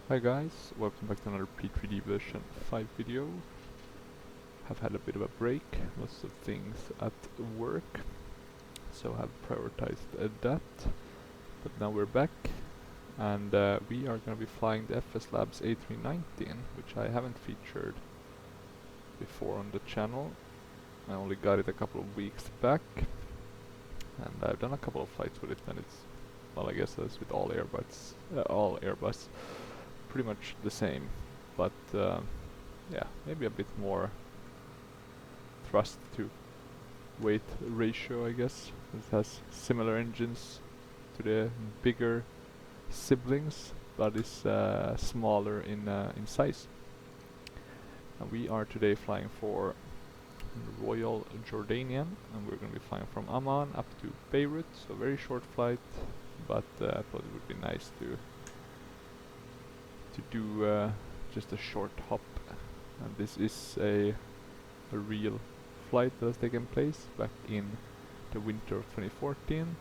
Hi guys, welcome back to another P3D version 5 video. Have had a bit of a break, lots of things at work, so have prioritized that. But now we're back, and we are going to be flying the FSLabs A319, which I haven't featured before on the channel. I only got it a couple of weeks back, and I've done a couple of flights with it, and it's, well, I guess as with all Airbus, pretty much the same, but yeah, maybe a bit more thrust to weight ratio, I guess. It has similar engines to the bigger siblings, but is smaller in size. And we are today flying for Royal Jordanian, and we're going to be flying from Amman up to Beirut, so a very short flight, but I thought it would be nice to do just a short hop. And this is a real flight that has taken place back in the winter of 2014.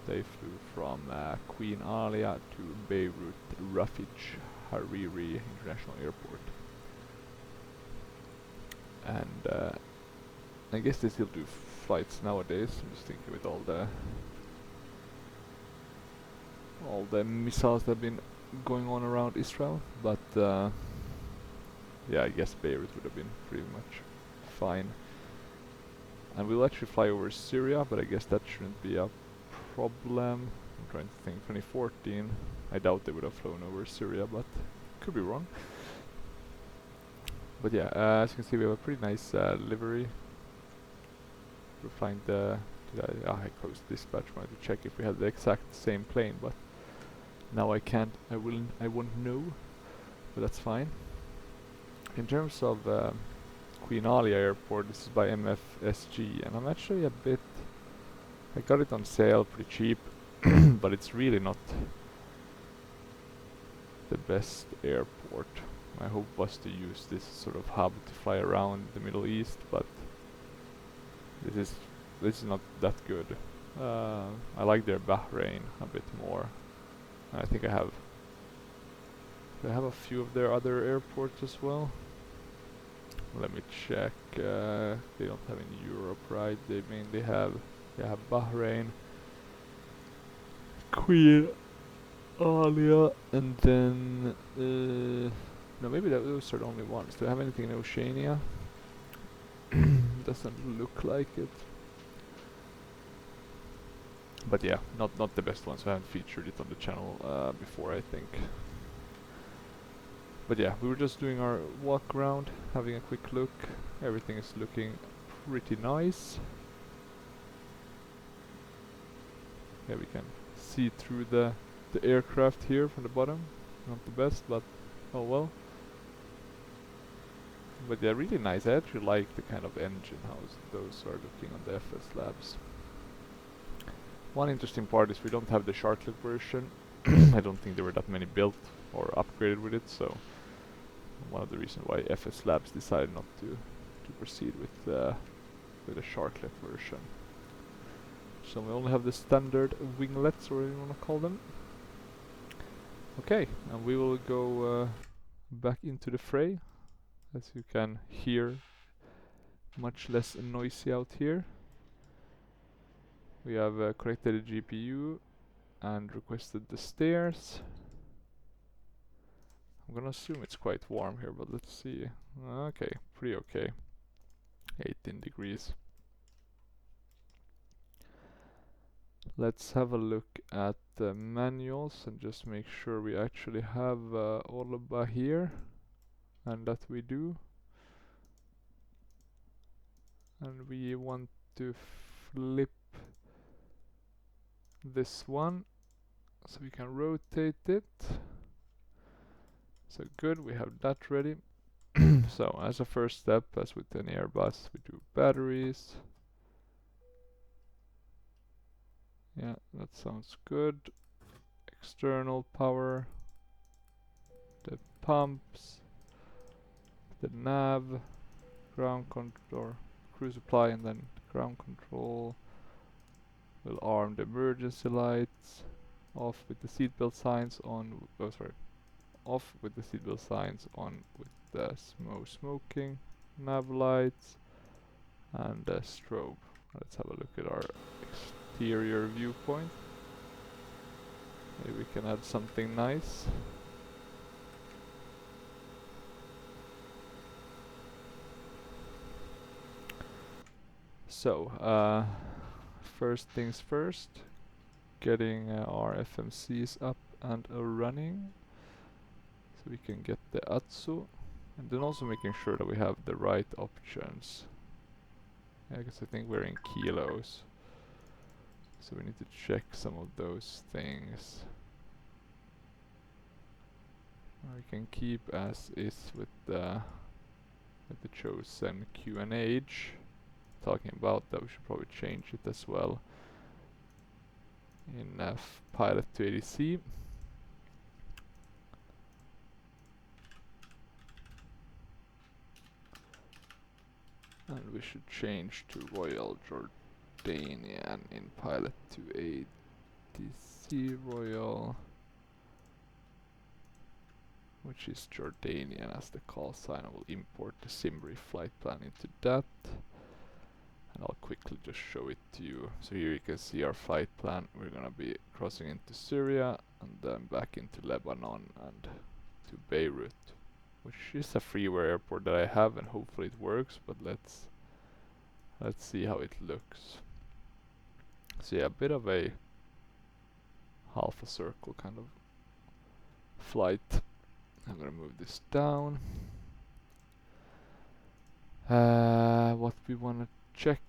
They flew from Queen Alia to Beirut Rafij Hariri International Airport. And I guess they still do flights nowadays. I'm just thinking with all the missiles that have been going on around Israel, but yeah, I guess Beirut would have been pretty much fine. And we'll actually fly over Syria, but I guess that shouldn't be a problem. I'm trying to think. 2014, I doubt they would have flown over Syria, but could be wrong. But yeah, as you can see, we have a pretty nice livery. We're flying the I closed dispatch. Wanted to check if we had the exact same plane, but now I can't. I won't know, but that's fine. In terms of Queen Alia Airport, this is by MFSG, and I'm actually a bit. I got it on sale pretty cheap, but it's really not the best airport. My hope was to use this sort of hub to fly around the Middle East, but this is not that good. I like their Bahrain a bit more. I think I have a few of their other airports as well. Let me check. They don't have in Europe, right? They mainly have Bahrain, Queen Alia, and then no, maybe those are the only ones. Do I have anything in Oceania? Doesn't look like it. But yeah, not the best ones. I haven't featured it on the channel before, I think. But yeah, we were just doing our walk around, having a quick look. Everything is looking pretty nice. Yeah, we can see through the aircraft here from the bottom. Not the best, but oh well. But yeah, really nice. I actually like the kind of engine how those are looking on the FSLabs. One interesting part is we don't have the Sharklet version. I don't think there were that many built or upgraded with it, so one of the reasons why FSLabs decided not to proceed with the Sharklet version. So we only have the standard winglets, or whatever you want to call them. Okay, and we will go back into the fray. As you can hear, much less noisy out here. We have connected the GPU and requested the stairs. I'm gonna assume it's quite warm here, but let's see. Okay, pretty okay. 18 degrees. Let's have a look at the manuals and just make sure we actually have OLBA here, and that we do. And we want to flip this one so we can rotate it. So good, we have that ready. So as a first step, as with any Airbus, we do batteries. Yeah, that sounds good. External power, the pumps, the nav, ground control, cruise supply, and then ground control. We'll arm the emergency lights, off with the seatbelt signs, on, oh sorry, off with the seatbelt signs, on with the smoking, nav lights, and the strobe. Let's have a look at our exterior viewpoint. Maybe we can add something nice. So, first things first, getting our FMCs up and running, so we can get the ATSU, and then also making sure that we have the right options. Yeah, because I think we're in kilos, so we need to check some of those things. We can keep as is with the chosen QNH. Talking about that, we should probably change it as well in pilot to ADC. And we should change to Royal Jordanian in pilot to ADC Royal, which is Jordanian as the call sign. I will import the Simbrief flight plan into that. And I'll quickly just show it to you. So here you can see our flight plan. We're gonna be crossing into Syria and then back into Lebanon and to Beirut, which is a freeware airport that I have, and hopefully it works, but let's see how it looks. So yeah, a bit of a half a circle kind of flight. I'm gonna move this down. What we wanna check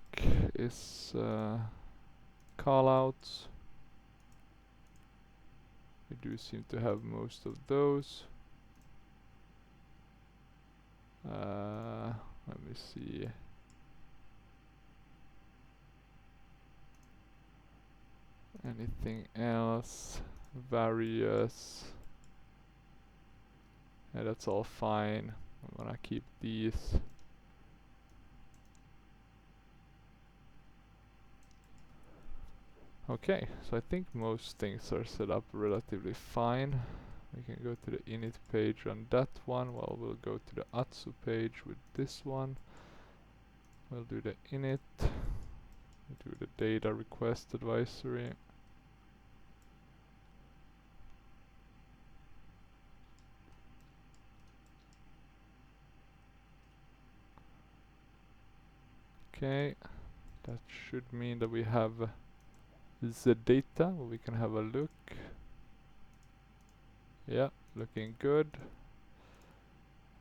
is callouts. We do seem to have most of those. Let me see. Anything else? Various. Yeah, that's all fine. I'm gonna keep these. Okay, so I think most things are set up relatively fine. We can go to the init page on that one. Well, we'll go to the ATSU page with this one. We'll do the init. We'll do the data request advisory. Okay, that should mean that we have the data. Well, we can have a look. Yeah, looking good.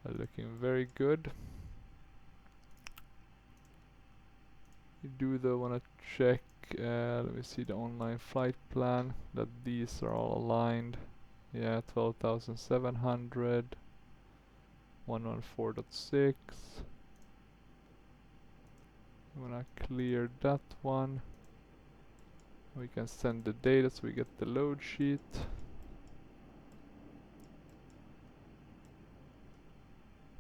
Looking very good. You do though want to check, let me see the online flight plan, that these are all aligned. Yeah, 12,700, 114.6. I'm gonna clear that one. We can send the data so we get the load sheet.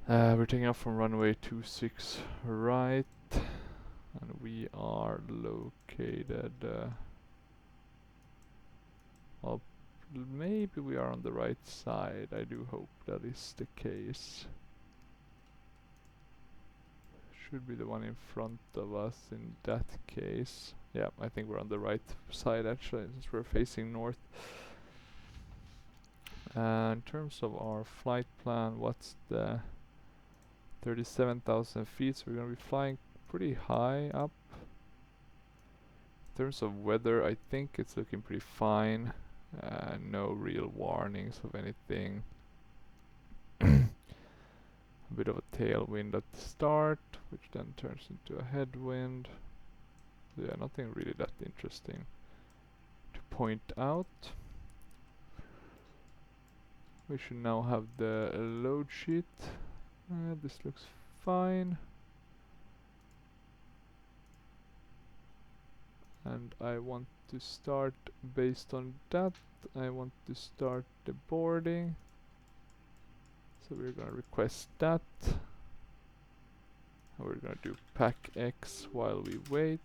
We're taking off from runway 26 right, and we are located, well, maybe we are on the right side. I do hope that is the case. Should be the one in front of us in that case. Yeah, I think we're on the right side actually, since we're facing north. In terms of our flight plan, what's the 37,000 feet, so we're gonna be flying pretty high up. In terms of weather, I think it's looking pretty fine. No real warnings of anything. A bit of a tailwind at the start, which then turns into a headwind. So yeah, nothing really that interesting to point out. We should now have the load sheet. This looks fine. And I want to start based on that. I want to start the boarding. So we're gonna request that. And we're gonna do pack X while we wait.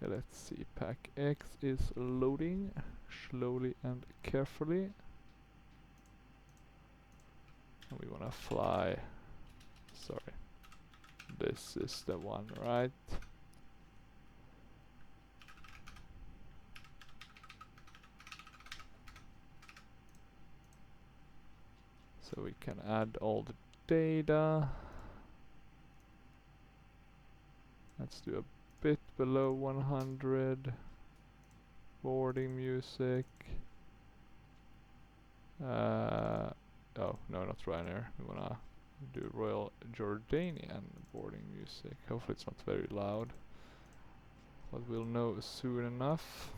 Okay, let's see. Pack X is loading slowly and carefully. And we wanna fly. Sorry. This is the one, right? So we can add all the data. Let's do a bit below 100. Boarding music. Oh, no, not Ryanair. We wanna do Royal Jordanian boarding music. Hopefully it's not very loud. But we'll know soon enough.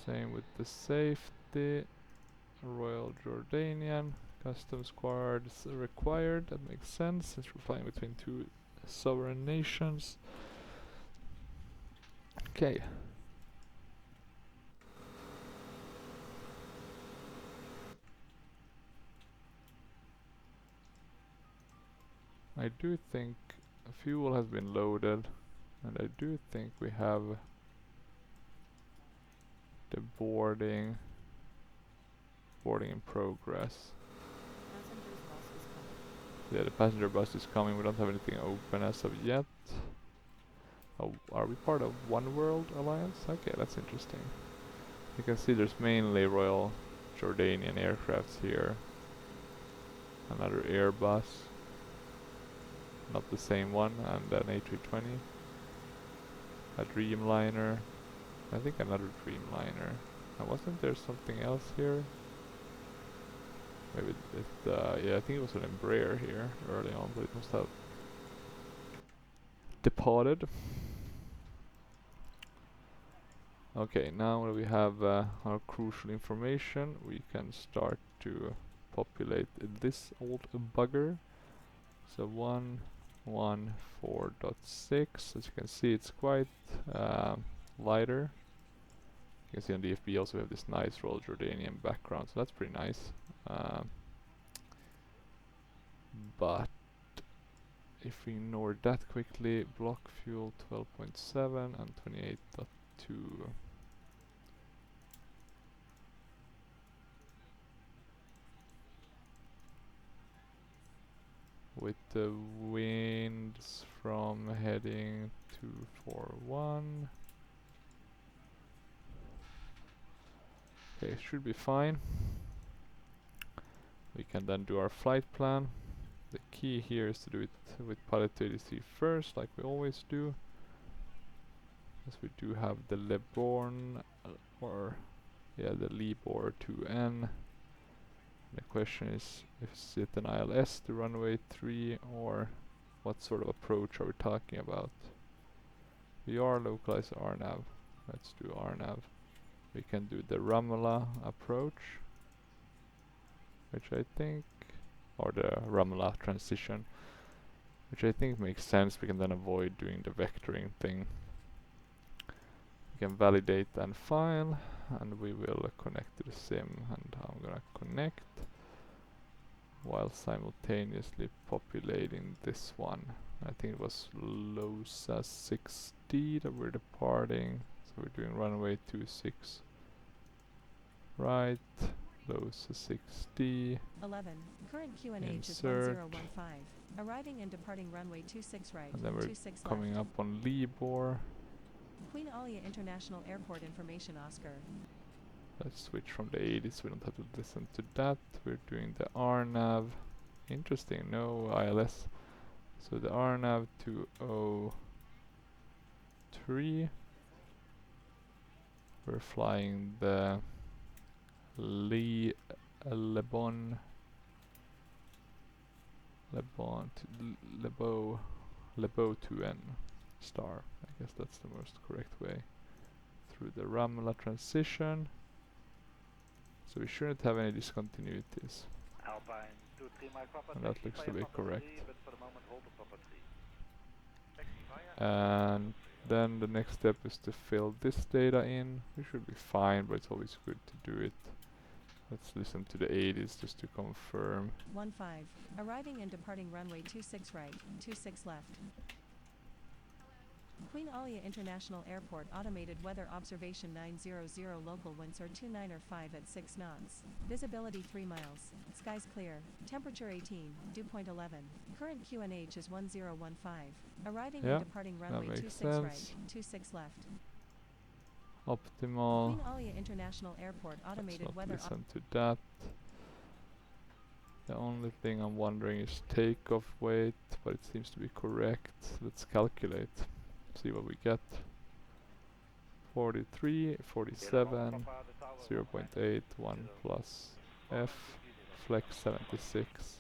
Same with the safety. Royal Jordanian. Custom squads required. That makes sense since we're flying between two sovereign nations. Okay. I do think fuel has been loaded, and I do think we have the boarding in progress. Yeah, the passenger bus is coming. We don't have anything open as of yet. Oh, are we part of One World Alliance? Okay, that's interesting. You can see there's mainly Royal Jordanian aircrafts here. Another Airbus. Not the same one, and an A320. A Dreamliner. I think another Dreamliner. And wasn't there something else here? Maybe it, yeah, I think it was an Embraer here early on, but it must have departed. Okay, now that we have our crucial information, we can start to populate this old bugger. So 114.6, as you can see, it's quite lighter. You can see on the FB also we have this nice Royal Jordanian background, so that's pretty nice. But if we ignore that quickly, block fuel 12.7 and 28.2. With the winds from heading 241. Okay, should be fine. We can then do our flight plan. The key here is to do it with pilot 83 first, like we always do. As we do have the Leborn, or yeah, the Libor 2N. The question is, is it an ILS to runway 3, or what sort of approach are we talking about? We are localized RNAV. Let's do RNAV. We can do the Ramallah approach, which I think, or the Ramallah transition, which I think makes sense. We can then avoid doing the vectoring thing. We can validate and file, and we will connect to the sim, and I'm gonna connect while simultaneously populating this one. I think it was LOSA 6D that we're departing, so we're doing runway 26 right, LOSA 6D. 11. Current QNH is 1015. Arriving and departing runway 26 right, and then we're 26 coming left. up on Libor. Queen Alia International Airport information, Oscar. Let's switch from the 80s, so we don't have to listen to that. We're doing the RNAV. Interesting, no ILS. So the RNAV 203. We're flying the Lebeau 2N star. I guess that's the most correct way. Through the Ramallah transition. So we shouldn't have any discontinuities. And that looks to be correct. And then the next step is to fill this data in. We should be fine, but it's always good to do it. Let's listen to the 80s just to confirm. 15. Arriving and departing runway 26 right, 26 left. Queen Alia International Airport Automated Weather Observation 900 local winds are 29 or 5 at 6 knots. Visibility 3 miles. Skies clear. Temperature 18, dew point 11. Current QNH is 1015. Arriving and departing runway 26 right, 26 left. Optimal. Queen Alia International Airport Automated Weather. Let's not listen to that. The only thing I'm wondering is takeoff weight, but it seems to be correct. Let's calculate. See what we get. 43, 47, 0.8, 1 plus F, flex 76.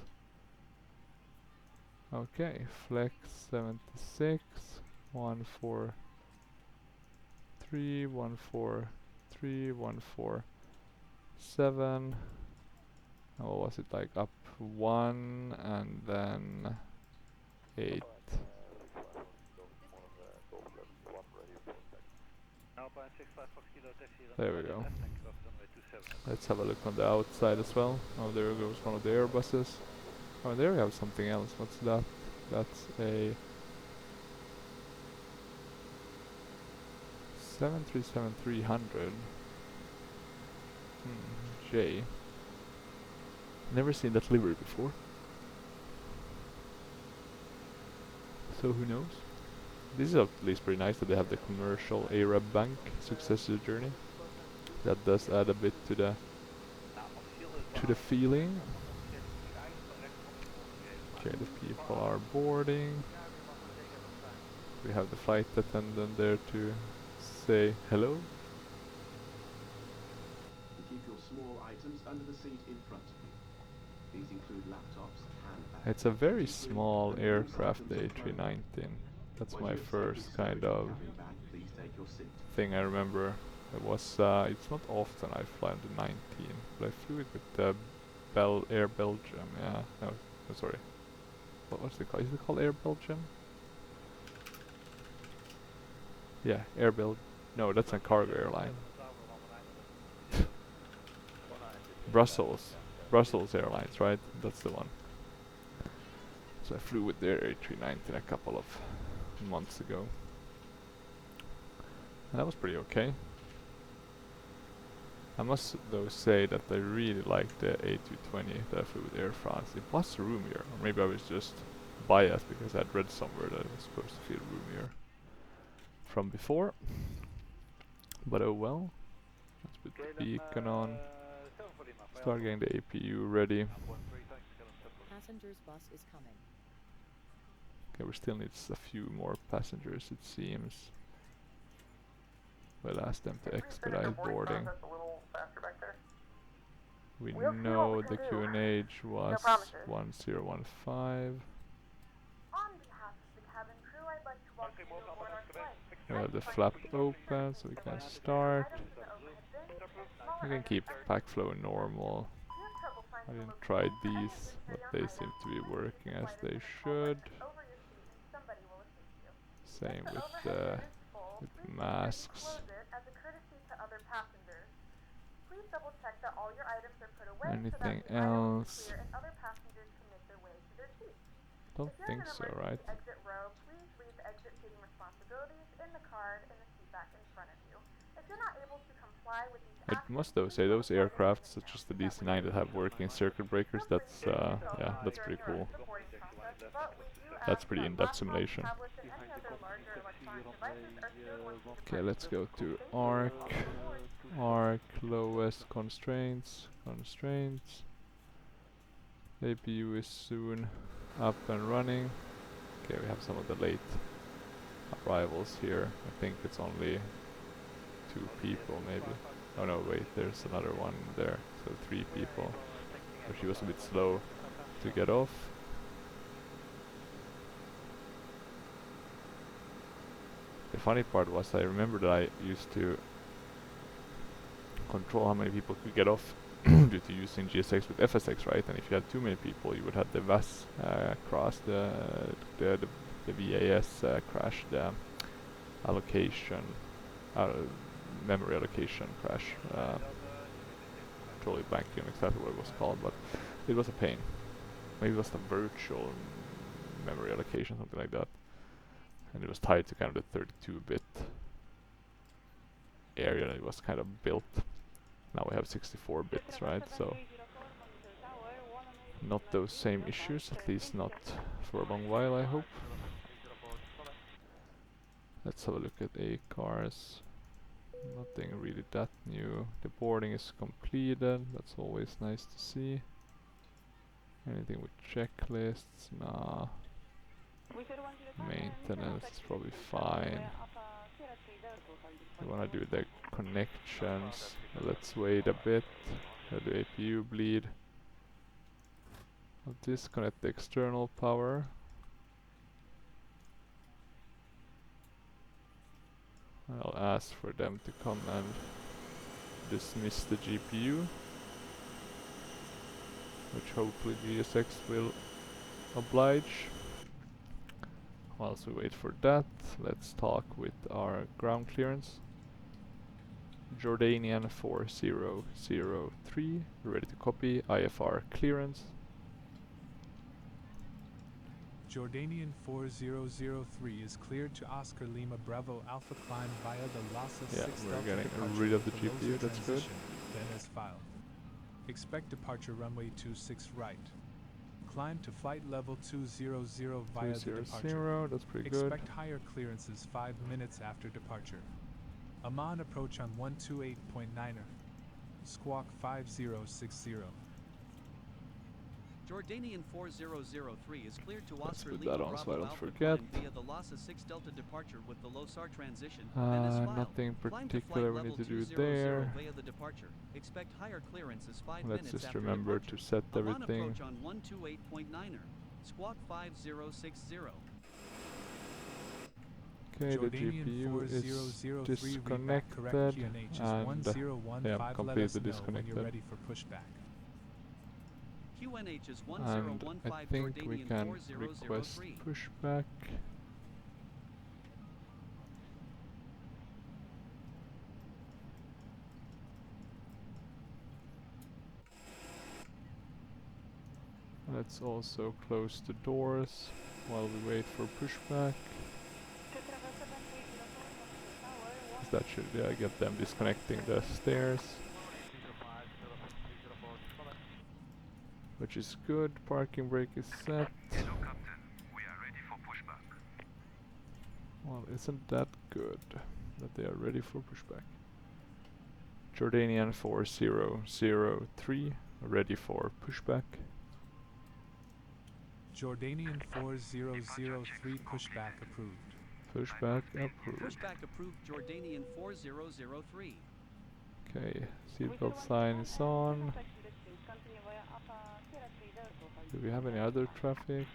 Okay, flex 76, 143, 143, 147. And what was it like? Up 1 and then 8. There we go. Let's have a look on the outside as well. Oh, there goes one of the Airbuses. Oh, there we have something else. What's that? That's a 737-300. J. Never seen that livery before. So who knows? This is at least pretty nice that they have the commercial Arab bank successor journey. That does add a bit to the feeling. Okay, the people are boarding. We have the flight attendant there to say hello. Keep your small items under the seat in front of you. These include laptops, handbags. It's a very small aircraft, the A319. That's my first kind of thing I remember. It was, it's not often I fly on the 19, but I flew it with the Air Belgium, yeah. No, sorry. What's it called? Is it called Air Belgium? Yeah, Air Belgium. No, that's a cargo airline. Brussels Airlines, right? That's the one. So I flew with their A319 a couple of months ago. And that was pretty okay. I must though say that I really liked the A220 that I flew with Air France. It was roomier, or maybe I was just biased because I had read somewhere that it was supposed to feel roomier from before. But oh well. Let's put the beacon on. Start getting the APU ready. Passengers bus is coming. Okay, we still need a few more passengers, it seems. We'll ask them to expedite boarding. We know the QNH was 1015. We have the flap open, so we can start. We can keep pack flow normal. I didn't try these, but they seem to be working as they should. Same with masks. Anything else? Don't think so, right? I must though say those aircraft, such as the DC-9 that have working circuit breakers, that's yeah, that's pretty cool. That's pretty in-depth simulation. Okay, let's go to arc, lowest constraints. APU is soon up and running. Okay, we have some of the late arrivals here. I think it's only 2 people maybe. Oh no, wait, there's another one there. So 3 people. But she was a bit slow to get off. The funny part was I remember that I used to control how many people could get off due to using GSX with FSX, right? And if you had too many people, you would have the VAS cross, the VAS crash, the allocation, memory allocation crash. Totally blanking on exactly what it was called, but it was a pain. Maybe it was the virtual memory allocation, something like that. and it was tied to kind of the 32-bit area that it was kind of built. Now we have 64 bits, right? So not those same issues, at least not for a long while, I hope. Let's have a look at A cars. Nothing really that new. The boarding is completed, that's always nice to see. Anything with checklists? Nah. Maintenance is probably fine. We wanna do the connections. Let's wait a bit. Let the APU bleed. I'll disconnect the external power. I'll ask for them to come and dismiss the GPU, which hopefully GSX will oblige. Whilst we wait for that, let's talk with our ground clearance. Jordanian 4003, ready to copy, IFR clearance. Jordanian 4003 is cleared to Oscar Lima Bravo Alpha climb via the Lhasa 6 Yeah, we're Delta getting departure rid of the with GPU, Losa that's good. transition, then as filed. Expect departure runway 26 right. Climb to flight level 200 via the departure. That's pretty good. Expect higher clearances 5 minutes after departure. Amman approach on 128.9er. Squawk 5060. Jordanian 4003 is cleared to Let's Oscar put Lima that on so I Bravo don't Alpha forget. climb via the Lhasa 6 Delta departure with the Losar transition, then as filed. Nothing Climb to particular flight we need to level do 200 there. via the departure. Expect higher clearances 5 Let's minutes just after remember departure. to set Amman everything. approach on 128.9er. Squawk 5060. Okay, the GPU is disconnected and yeah, completely disconnected. Ready for pushback. QNH is And 1015 I think we Jordanian can 4003. request pushback. Let's also close the doors while we wait for pushback. That should get them disconnecting the stairs, which is good. Parking brake is set. Hello, Captain. We are ready for pushback. Well, isn't that good that they are ready for pushback? Jordanian 4003 ready for pushback. Jordanian 4003 pushback approved. Pushback approved. Pushback approved Jordanian 4003. Okay, seatbelt sign is on. Do we have any other traffic?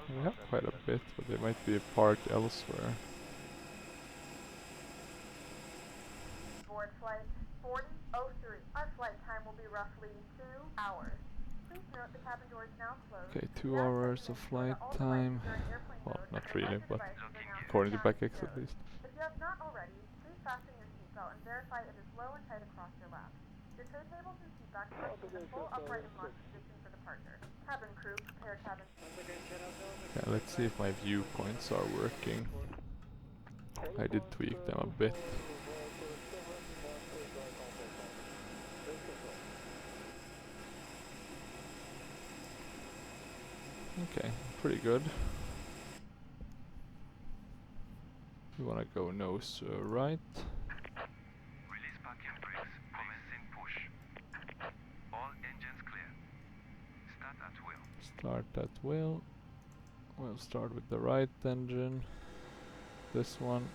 We have quite a bit, but they might be parked elsewhere. Board flight 4003. Our flight time will be roughly 2 hours. Please note the cabin door is now closed. Okay, 2 hours of flight time. Well, not really, but according to BackX at least. If you have not already, please fasten your seatbelt and verify it is low and tight across your lap. Your tray tables and seat backs are in a full upright and launch position for departure. Cabin crew, prepare cabin. Okay, let's see if my viewpoints are working. I did tweak them a bit. Okay, pretty good. We wanna go nose right. Release parking brakes. Commencing push. All engines clear. Start at will. Start at will. We'll start with the right engine. This one.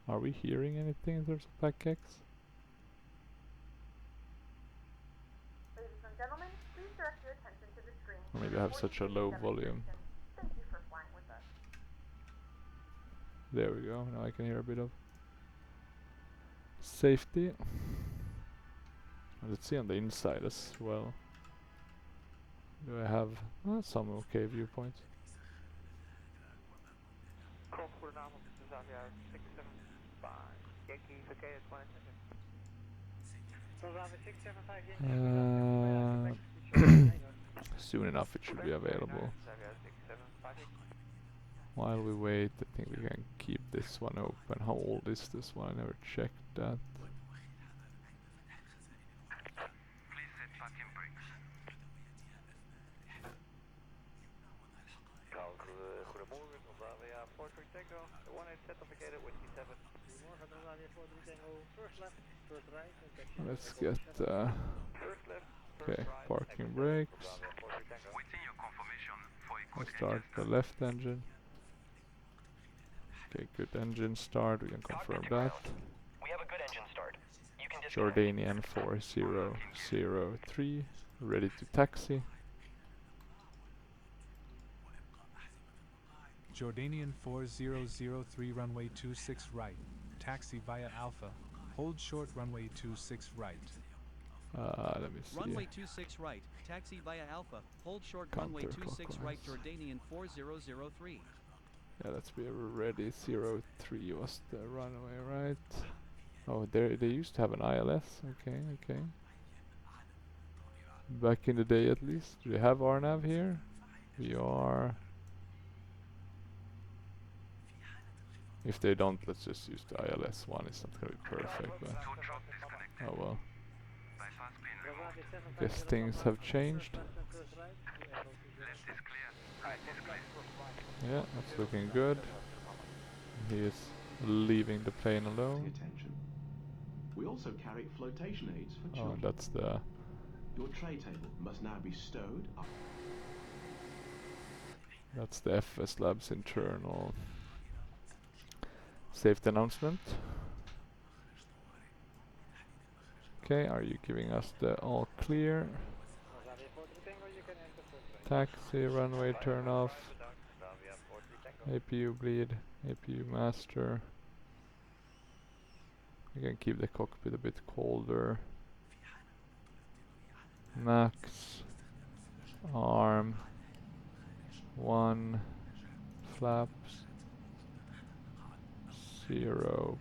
Are we hearing anything in terms of BackX? Ladies and gentlemen, please direct your attention to the screen. Or maybe I have such a low volume. Thank you for flying with us. There we go. Now I can hear a bit of safety. Let's see on the inside as well. Do I have some okay viewpoints? Soon enough it should be available. While we wait, I think we can keep this one open. How old is this one? I never checked that. Please set parking brakes. Goedemorgen, OLBA 423 Tango, 18 certificated with C7. Goedemorgen, OLBA 423 Tango, first left, first right. Let's get First left, okay, parking brakes. Waiting your confirmation for a Let's good start engine the start. left engine. Okay, good engine start. We can confirm that. We have a good engine start. You can disconnect. Jordanian 4003, ready to taxi. Jordanian 4003 runway 26 right. Taxi via Alpha. Hold short runway 26 right. Let me see. Runway 26 right, taxi via Alpha, hold short runway 26 right, Jordanian 4003. Yeah, let's be ready. 03 was the runway, right? Oh, they used to have an ILS. Okay, okay. Back in the day, at least. Do they have RNAV here? We are. If they don't, let's just use the ILS one. It's not gonna be perfect, but oh well. Bypass pin removed. Guess things have changed. Left is clear. Right is clear. Yeah, that's looking good. He is leaving the plane alone. Attention. We also carry flotation aids for Oh, children. that's the. Your tray table must now be stowed up. That's the FSLabs internal safety announcement. Okay, are you giving us the all clear? Taxi, runway turn off. APU bleed, APU master. We can keep the cockpit a bit colder. Max, arm, 1, flaps, 0.8.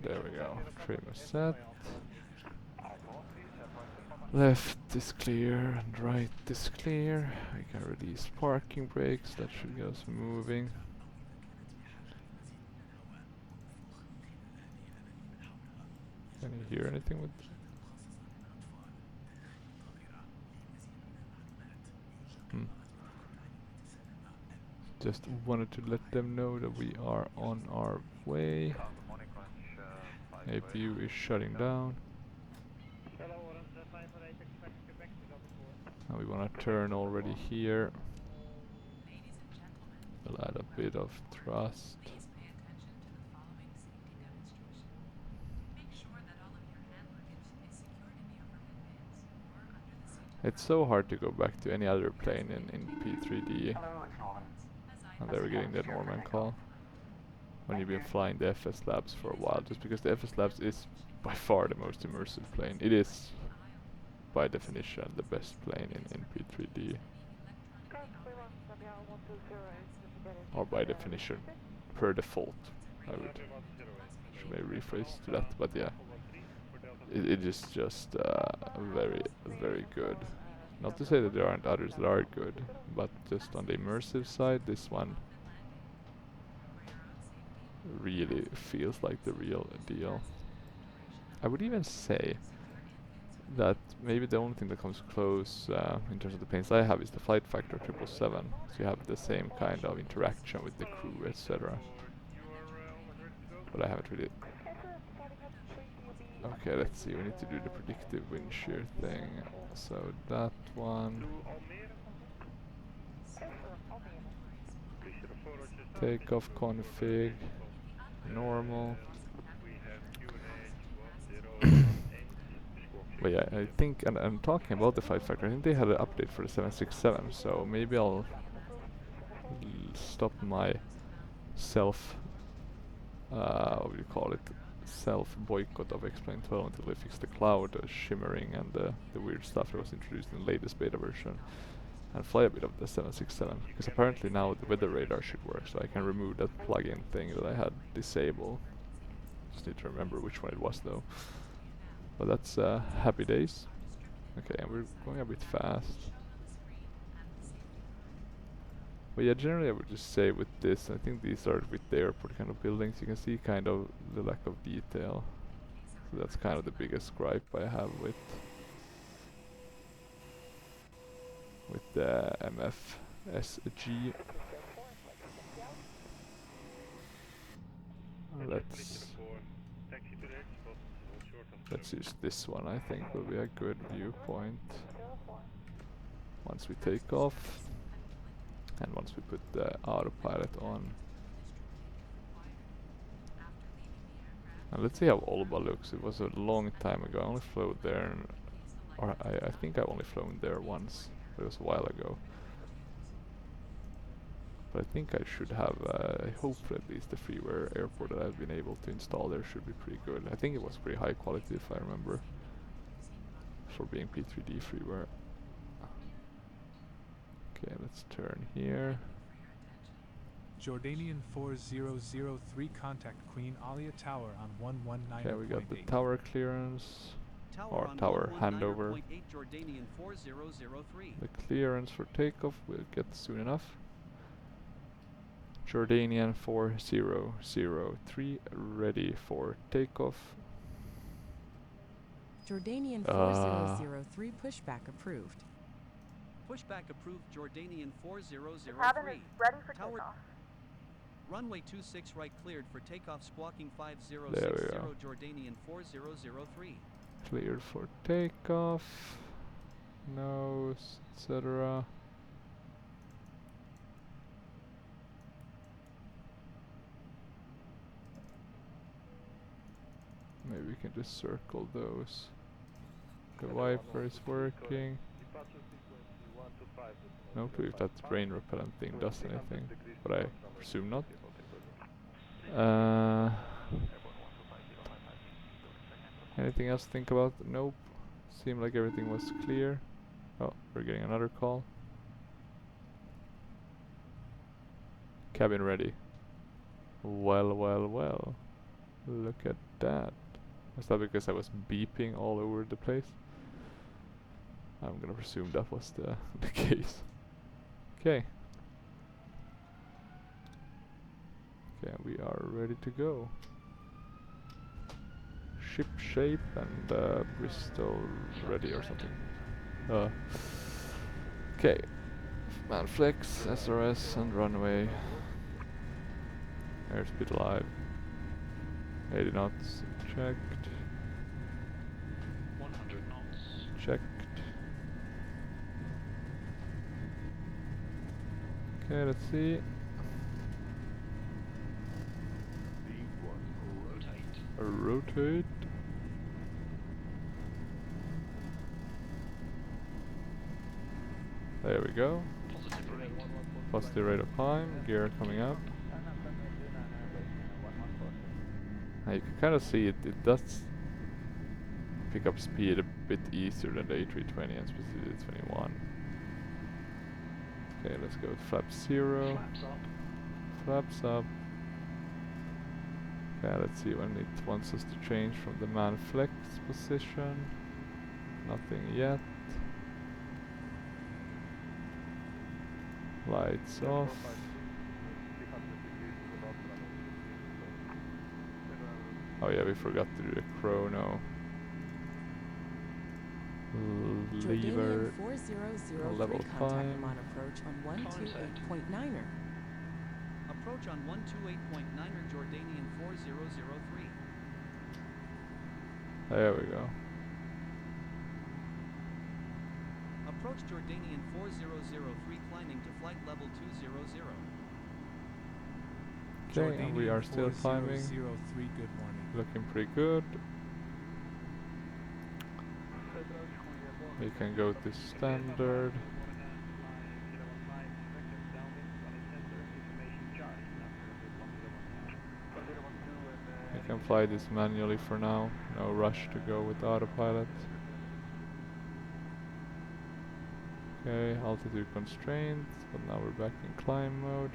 There we go. Trim is set. Left is clear and right is clear. We can release parking brakes. That should get us moving. Can you hear anything with? Just wanted to let them know that we are on our way. APU is shutting down. And we want to turn already here. We'll add a bit of thrust. It's so hard to go back to any other plane in P3D. And they were getting the Norman call. When you've been flying the FSLabs for a while, just because the FSLabs is by far the most immersive plane. It is, by definition, the best plane in P3D. Or by definition, per default, I would. Should maybe rephrase to that, but yeah. It is just very, very good. Not to say that there aren't others that are good, but just on the immersive side, this one really feels like the real deal. I would even say that maybe the only thing that comes close in terms of the planes I have is the flight factor 777. So you have the same kind of interaction with the crew, etc. But I haven't really. Okay, let's see. We need to do the predictive wind shear thing. So that one. Takeoff config. Normal. But yeah, I think, and I'm talking about the flight factor, I think they had an update for the 767, so maybe I'll stop my what do you call it, self-boycott of X-Plane 12 until they fixed the cloud shimmering and the weird stuff that was introduced in the latest beta version, and fly a bit of the 767, because apparently now the weather radar should work, so I can remove that plugin thing that I had disabled. Just need to remember which one it was though. But that's happy days. Okay, and we're going a bit fast. But yeah, generally I would just say with this, I think these are with the airport kind of buildings, you can see kind of the lack of detail. So that's kind of the biggest gripe I have with the MFSG. Let's use this one, I think will be a good viewpoint. Once we take off. And once we put the autopilot on. And let's see how OLBA looks. It was a long time ago. I only flew there, or I think I only flown there once, but it was a while ago. But I think I should have, hopefully at least the freeware airport that I've been able to install there should be pretty good. I think it was pretty high quality if I remember, for being P3D freeware. Okay, let's turn here. Jordanian 4003 contact Queen Alia Tower on 119. Okay, we got the tower clearance. Or tower handover. Jordanian 4003. The clearance for takeoff we'll get soon enough. Jordanian 4003 ready for takeoff. Jordanian 4003 pushback approved. Pushback approved. Jordanian 4003. Cabin is ready for Tower takeoff. Runway 26 right cleared for takeoff. Squawking 5060. Jordanian 4003. Cleared for takeoff. Nose, etc. Maybe we can just circle those. The wiper is working. No clue if that rain repellent thing does anything, but I presume not. Anything else to think about? Nope. Seemed like everything was clear. Oh, we're getting another call. Cabin ready. Well, well, well. Look at that. Was that because I was beeping all over the place? I'm gonna presume that was the case. Okay. Okay, we are ready to go. Ship shape and Bristol ready or something. Okay. Manflex, SRS and runway. Airspeed live. 80 knots checked. 100 knots. Checked. Okay, let's see. Rotate. There we go. Positive rate of climb. Gear coming up. Now you can kind of see it does pick up speed a bit easier than the A320 and specifically the 21. Okay, let's go with flap 0. Flaps up. Okay, let's see when it wants us to change from the man flex position. Nothing yet. Lights off. Oh yeah, we forgot to do the chrono. Lever. Level climb. On approach on 128.9er. Approach on 128.9er Jordanian 4003. There we go. Approach Jordanian 4003 climbing to flight level 200. Okay, and we are still climbing. 4003, good morning. Looking pretty good. We can go to standard. We can fly this manually for now. No rush to go with autopilot. Okay, altitude constrained, but now we're back in climb mode.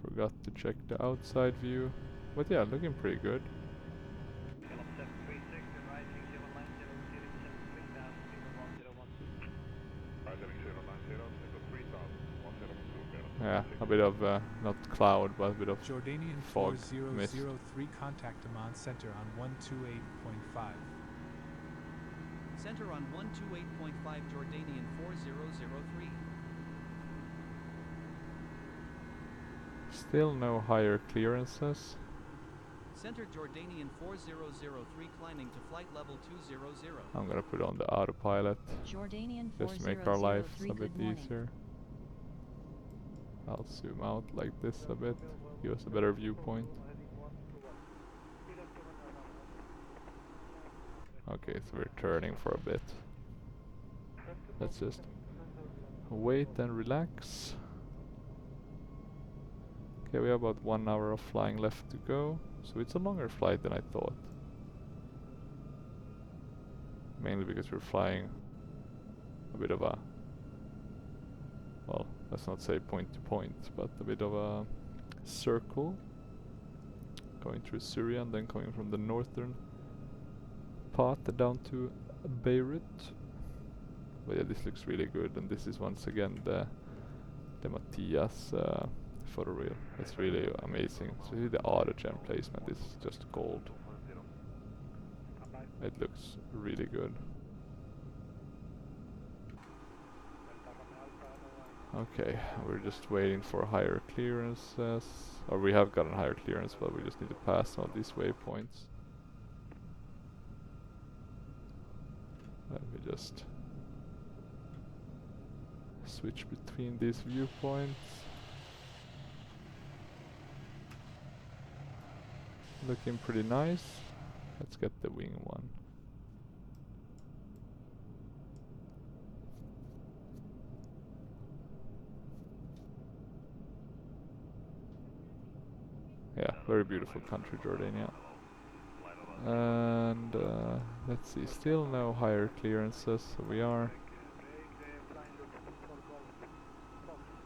Forgot to check the outside view, but yeah, looking pretty good. Yeah, a bit of not cloud, but a bit of Jordanian fog, mist. 4003, contact Amman Center on 128.5. Center on 128.5 Jordanian 4003. Still no higher clearances. Center Jordanian 4003 climbing to flight level 200. I'm gonna put on the autopilot Jordanian just to make our lives a bit good morning. easier. I'll zoom out like this a bit, give us a better viewpoint. Okay, so we're turning for a bit. Let's just wait and relax. Okay, we have about 1 hour of flying left to go, so it's a longer flight than I thought. Mainly because we're flying a bit of a, well, let's not say point to point, but a bit of a circle. Going through Syria and then coming from the northern path down to Beirut. But yeah, this looks really good, and this is once again the Matthias photoreal. It's really amazing. So the autogem placement is just gold. It looks really good. Okay, we're just waiting for higher clearances. Or we have gotten higher clearance, but we just need to pass some of these waypoints. Let me just switch between these viewpoints. Looking pretty nice. Let's get the wing one. Yeah, very beautiful country, Jordania. And let's see, still no higher clearances, so we are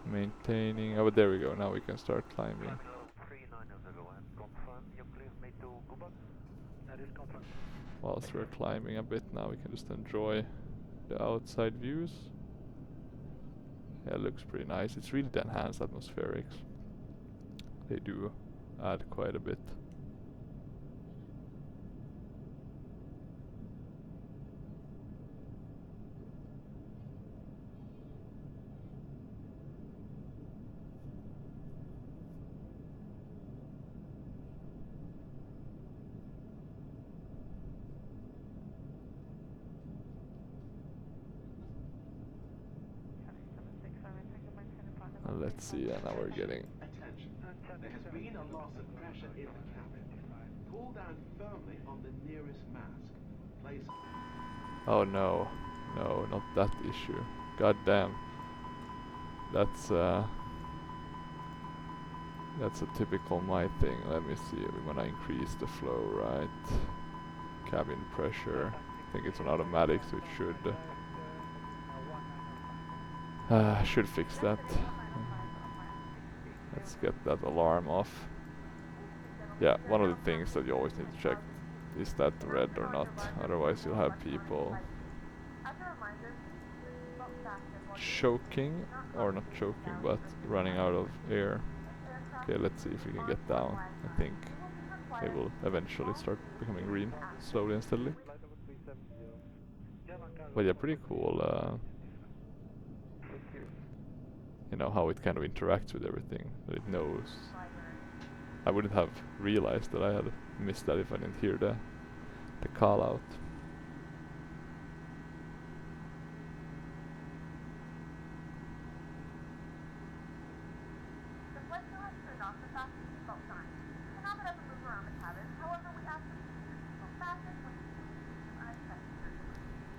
maintaining. Oh, but there we go, now we can start climbing. Whilst we're climbing a bit now, we can just enjoy the outside views. Yeah, it looks pretty nice. It's really the enhanced atmospherics. They do add quite a bit. Let's see, and now we're getting. Attention. There has been a loss of pressure in the cabin. Pull down firmly on the nearest mast. Place. Oh no, no, not that issue. God damn. That's a typical my thing. Let me see. We wanna increase the flow, right? Cabin pressure. I think it's on automatic, so it should fix that. Let's get that alarm off. Yeah, one of the things that you always need to check is that red or not. Otherwise you'll have people choking, or not choking, but running out of air. Okay, let's see if we can get down. I think it will eventually start becoming green, slowly and steadily. But yeah, pretty cool. You know how it kind of interacts with everything, that it knows. I wouldn't have realized that I had missed that if I didn't hear the call out. The flight crew has turned off the fasten seatbelt sign. You cannot let them move around the cabin. However, we ask that you keep your seatbelt fastened when you leave. Unexpected circumstances.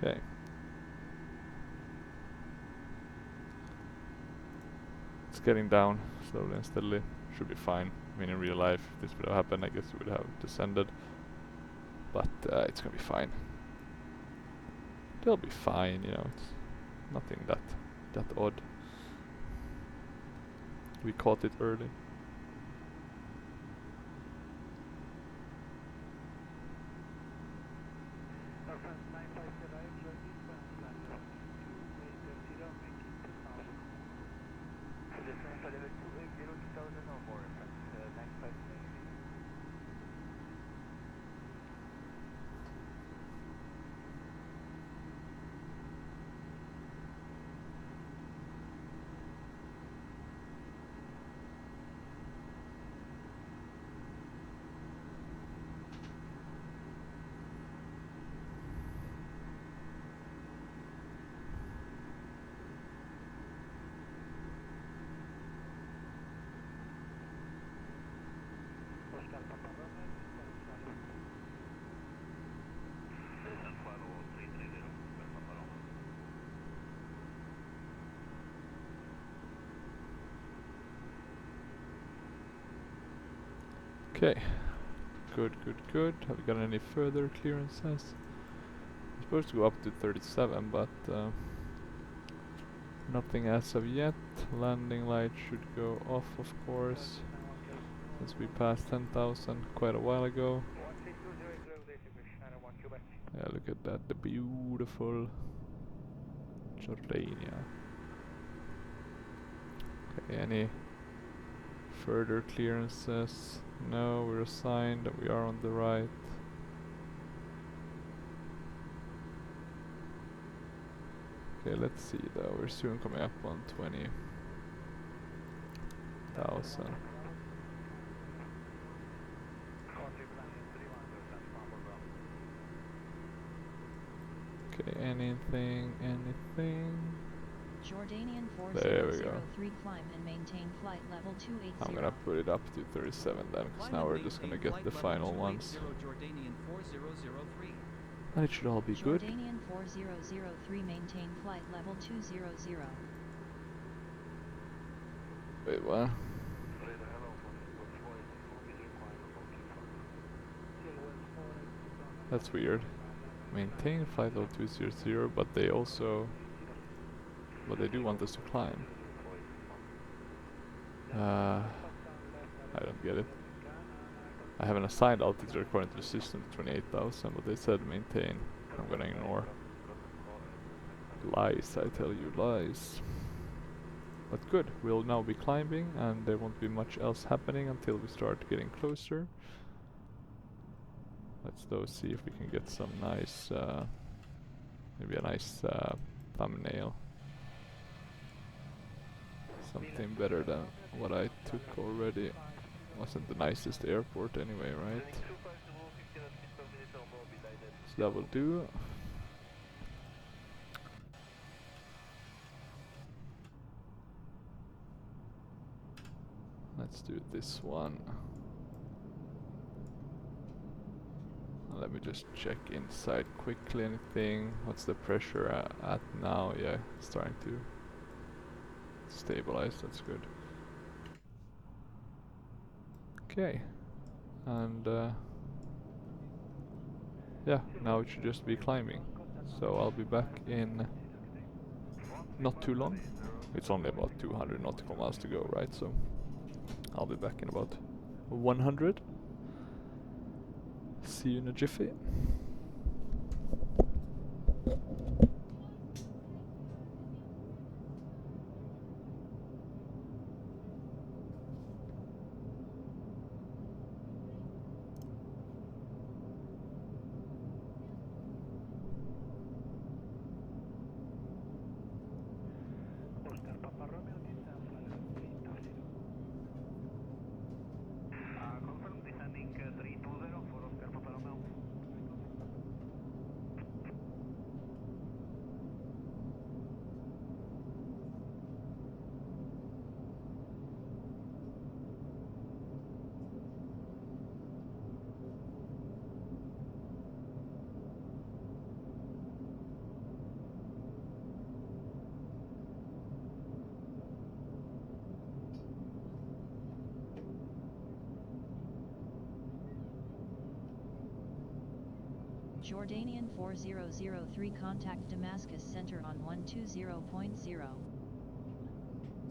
Okay. It's getting down slowly and steadily. Should be fine. I mean, in real life, if this would have happened, I guess it would have descended. But it's gonna be fine. They'll be fine, you know. It's nothing that odd. We caught it early. Okay, good. Have we got any further clearances? I'm supposed to go up to 37, but nothing as of yet. Landing light should go off, of course, since we passed 10,000 quite a while ago. Yeah, look at that, the beautiful Jordania. Okay, any further clearances? No, we're assigned and we are on the right. Okay, let's see though, we're soon coming up on 20,000. Okay, anything? Jordanian There we go. 4003 climb and maintain flight level 280. I'm gonna put it up to 37 then, because now we're just gonna get the final ones. Jordanian 4003. And it should all be good. Jordanian 4003 maintain flight level 200. Wait, what? That's weird. Maintain flight level 200, but they also... But they do want us to climb. I don't get it. I have an assigned altitude according to the system to 28,000, but they said maintain. I'm gonna ignore. Lies, I tell you, lies. But good, we'll now be climbing and there won't be much else happening until we start getting closer. Let's though see if we can get some nice, maybe a nice thumbnail. Something better than what I took already. Wasn't the nicest airport anyway, right? So that will do. Let's do this one. Let me just check inside quickly. Anything? What's the pressure at now? Yeah, it's starting to stabilize. That's good. Okay, and yeah, now it should just be climbing. So I'll be back in not too long. It's only about 200 nautical miles to go, right? So I'll be back in about 100. See you in a jiffy. Jordanian 4003 contact Damascus center on 120.0.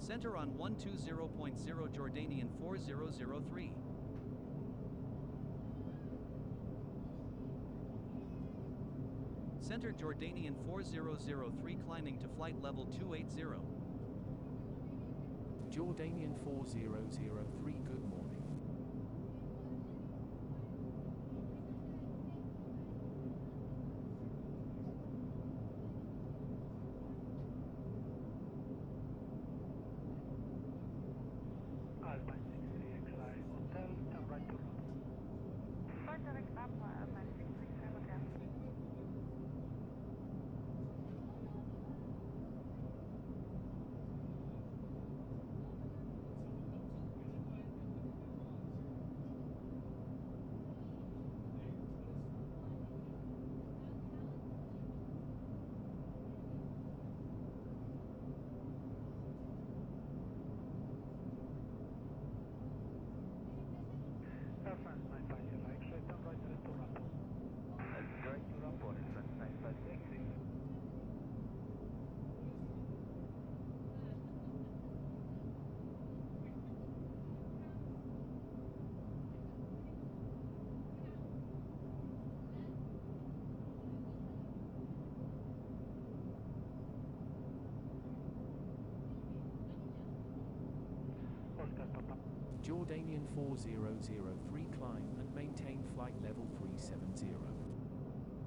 Center on 120.0 Jordanian 4003. Center Jordanian 4003 climbing to flight level 280. Jordanian 4003, good morning. Alpine 63XI, hotel, turn right to runway. Flight direct Alpha, Alpine 63, hotel. Air France 950 right, straight turn right direct to rapport. Direct to rapport, Air France 950, exit. Jordanian 4003, climb and maintain flight level 370.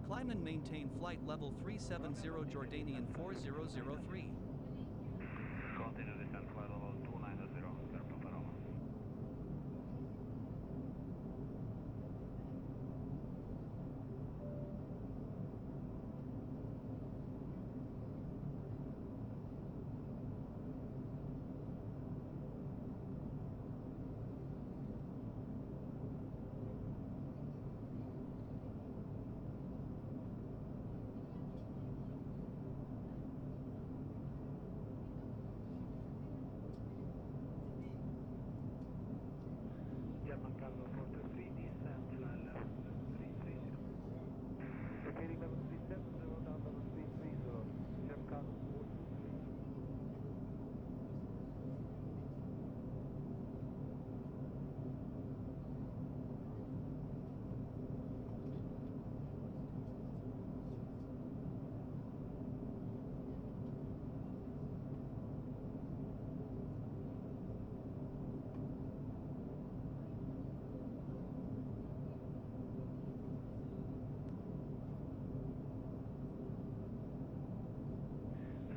Climb and maintain flight level 370 Jordanian 4003. Continue descent flight level 290, clear Papa Roma. German cargo 43, descent flight level 330. Locating level 370, down level 330. German cargo 423.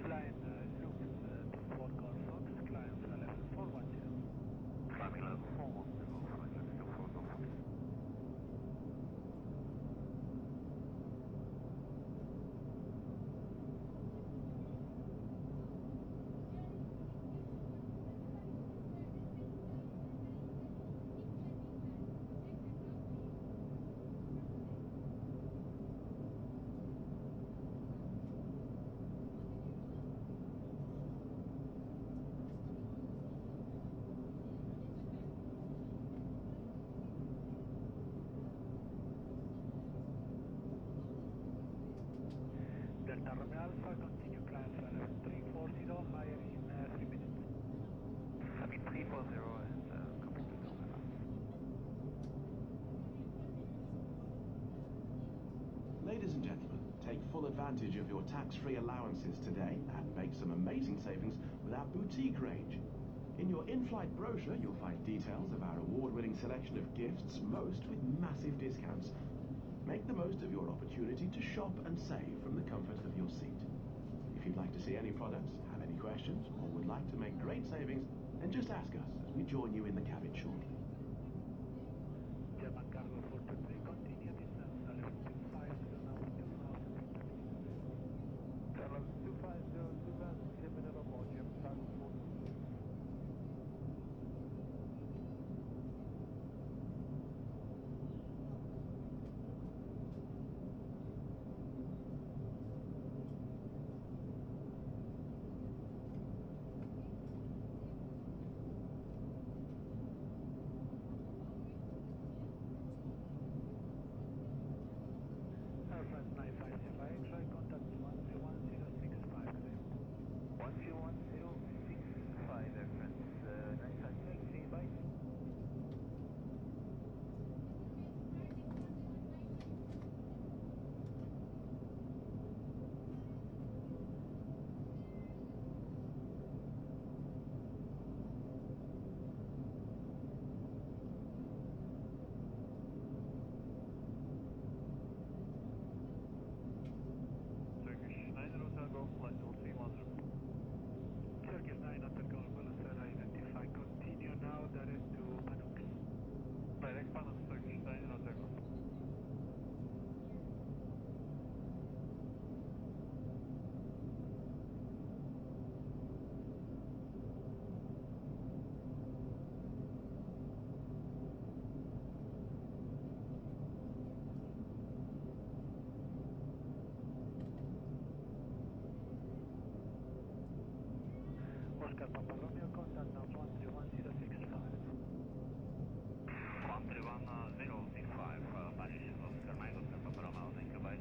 Flying Lux to 4 Golf Fox, climb flight level 410. Climbing level 410, flight level 4 Golf Fox. Delta Romeo Alpha, continue climb flight level 340, higher in 3 minutes. Having 340 and coming to Delta now. Ladies and gentlemen, take full advantage of your tax-free allowances today and make some amazing savings with our boutique range. In your in-flight brochure, you'll find details of our award-winning selection of gifts, most with massive discounts. Make the most of your opportunity to shop and save from the comfort of your seat. If you'd like to see any products, have any questions, or would like to make great savings, then just ask us as we join you in the cabin shortly. German cargo 423, continue descent flight level 250, now 2000, 10 minutes. 250, 10 minutes or more, German cargo 423. Oscar Papa Romeo, contact now 131065. 131065, Paris, Oscar Mike, Oscar Papa Romeo, thank you, bye.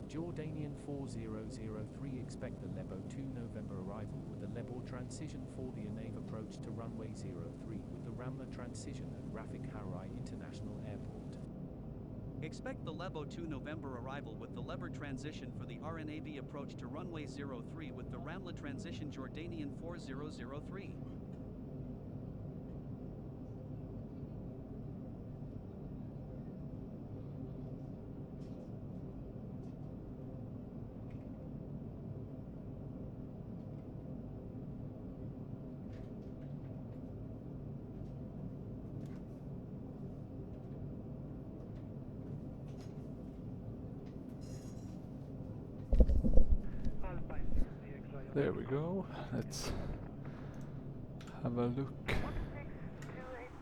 Jordanian 4003 expect the Lebo 2 November arrival with the Lebo transition for the Anave approach to runway 03 with the Ramla transition at Rafik Hariri International Airport. Expect the Lebo 2 November arrival with the Leber transition for the RNAV approach to runway 03 with the Ramla transition Jordanian 4003. There we go. Let's have a look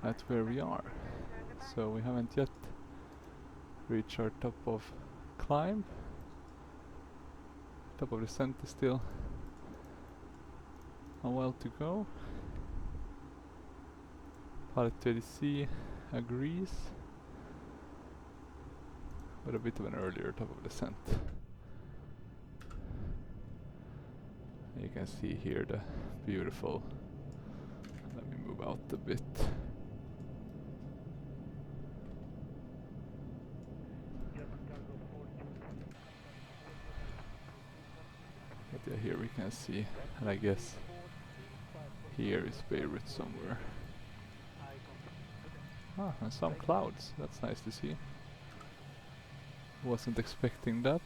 at where we are. So we haven't yet reached our top of climb. Top of descent is still a while to go. Pilot 30C agrees with a bit of an earlier top of descent. You can see here the beautiful, let me move out a bit. But yeah, here we can see, and I guess here is Beirut somewhere. Ah, and some clouds, that's nice to see. Wasn't expecting that.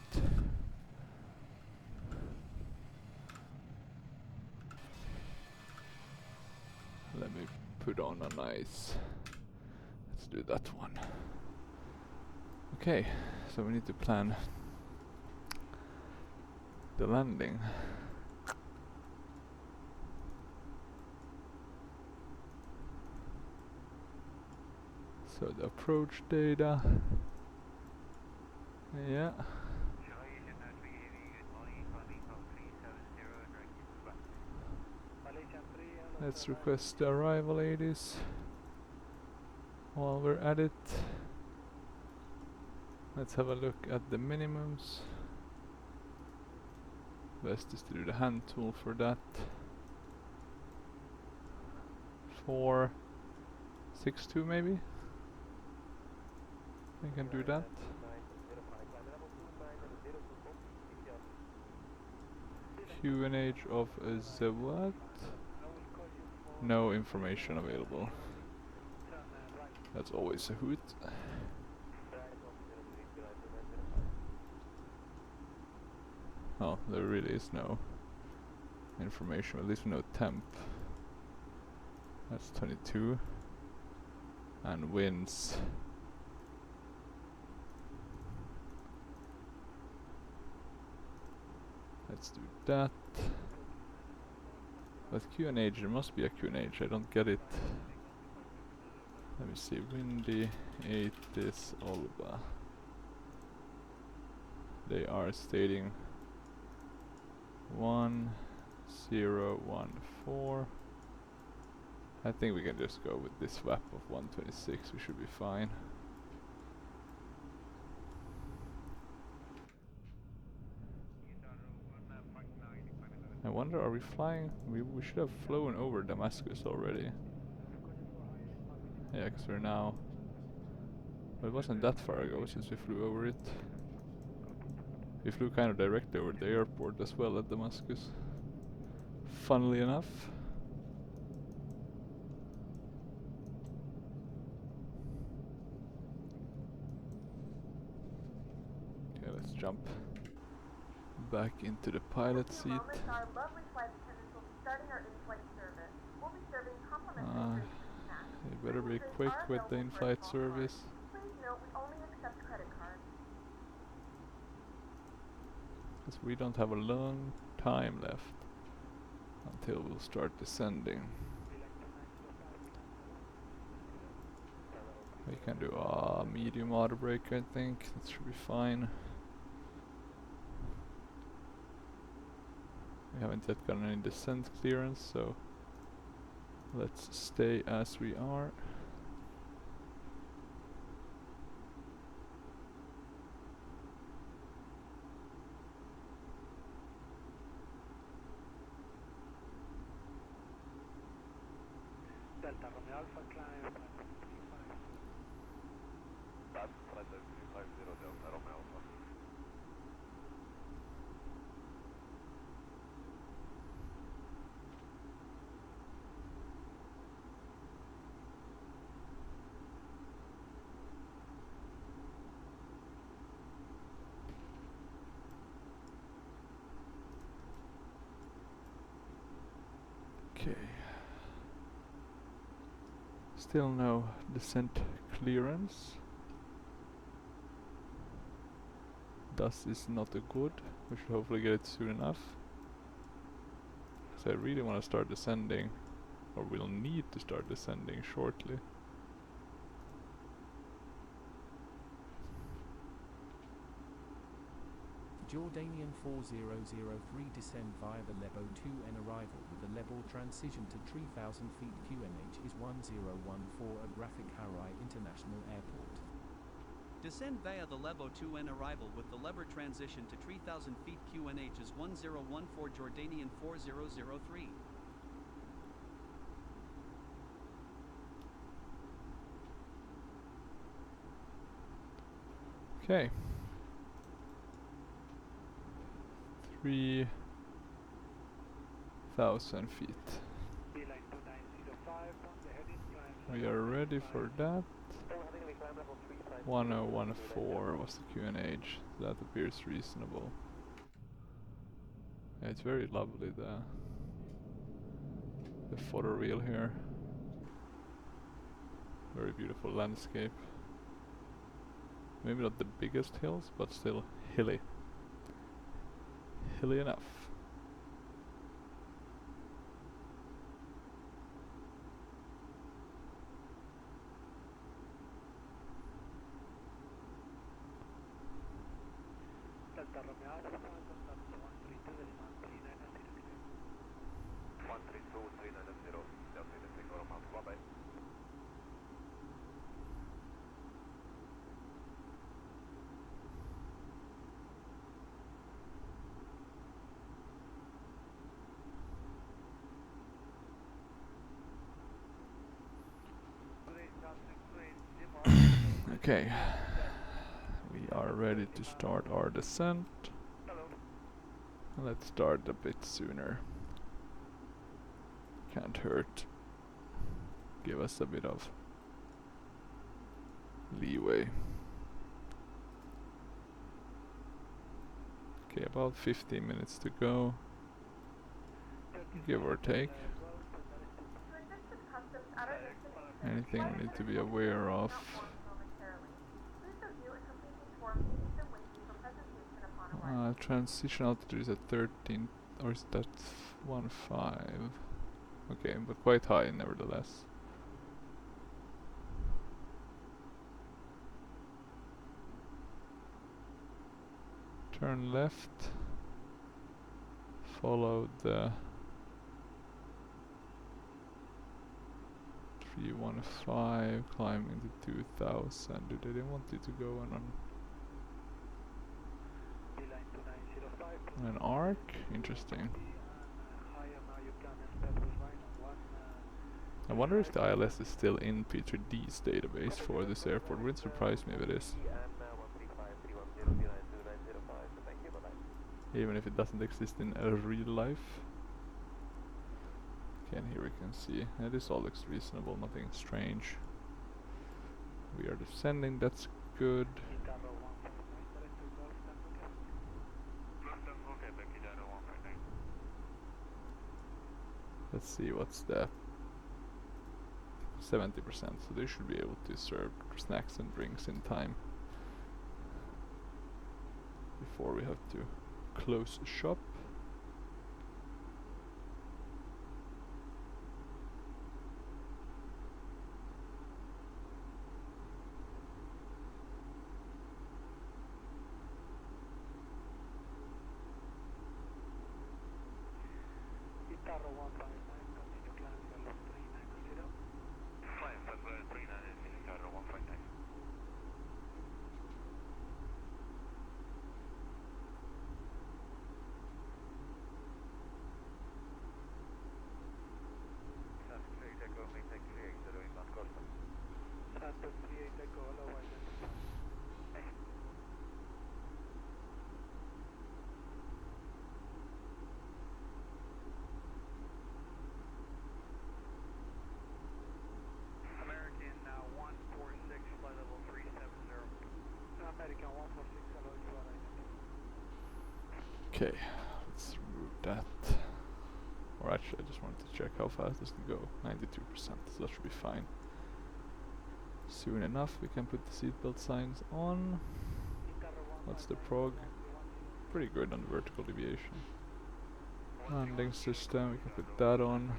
Let me put on a nice, let's do that one. Okay, so we need to plan the landing. So the approach data, yeah. Let's request the arrival ladies while we're at it. Let's have a look at the minimums. Best is to do the hand tool for that. 462 maybe? I can do that. QNH of Zawad. No information available. That's always a hoot. Oh, there really is no information. At least we know temp. That's 22. And winds. Let's do that. But QNH, there must be a QNH, I don't get it. Let me see, windy, 8 is OLBA. They are stating 1014. I think we can just go with this WAP of 126, we should be fine. I wonder, are we flying? We should have flown over Damascus already. Yeah, because we're now... Well, it wasn't that far ago since we flew over it. We flew kind of directly over the airport as well at Damascus. Funnily enough. Okay, let's jump back into the pilot seat. Our lovely flight attendants will be starting our in-flight service. We'll be serving complimentary better be quick with the in-flight service. Please note we only accept credit cards. Because we don't have a long time left until we'll start descending. We can do a medium auto brake, I think. That should be fine. We haven't yet gotten any descent clearance, so let's stay as we are. Delta Romeo Alpha climb. That's flight 350 Delta Romeo Alpha. Okay. Still no descent clearance. Dust is not a good. We should hopefully get it soon enough. So I really want to start descending, or we'll need to start descending shortly. Jordanian 4003 descend via the Lebo 2 and arrival with the level transition to 3000 feet QNH is 1014 at Rafik Hariri International Airport. Descend via the Lebo 2 and arrival with the lever transition to 3000 feet QNH is 1014 Jordanian 4003. Okay. 3000 feet. We are ready for that. 1014 was the QNH. That appears reasonable. Yeah, it's very lovely, the photo reel here. Very beautiful landscape. Maybe not the biggest hills, but still hilly. Hilly enough. Delta Romeo Alpha, contact 132.39. 132.390, Delta Electric Romeo Alpha, bye-bye. Okay. We are ready to start our descent. Let's start a bit sooner. Can't hurt. Give us a bit of leeway. Okay, about 15 minutes to go. Give or take. Anything we need to be aware of? Transition altitude is at 13, or is that 1.5? Okay, but quite high nevertheless. Turn left. Follow the 315, climb into 2000. Did they want you to go on an arc? Interesting. I wonder if the ILS is still in P3D's database for this airport. Wouldn't surprise me if it is. Even if it doesn't exist in real life. Okay, and here we can see this all looks reasonable, nothing strange. We are descending, that's good. Let's see what's the 70%, so they should be able to serve snacks and drinks in time before we have to close shop. Guitarro 159, continue climbing level 390. Fine, FSLabs A319, Guitarro 159. Santos 38 Echo, maintain 380 inbound Costa. Santos 38 Echo, hello, identify. American 146, flight level 370. American 146, hello, you are identified. Okay, let's remove that. Or actually, I just wanted to check how fast this can go. 92%, so that should be fine. Soon enough, we can put the seatbelt signs on. That's the prog. Pretty good on the vertical deviation. Landing system, we can put that on.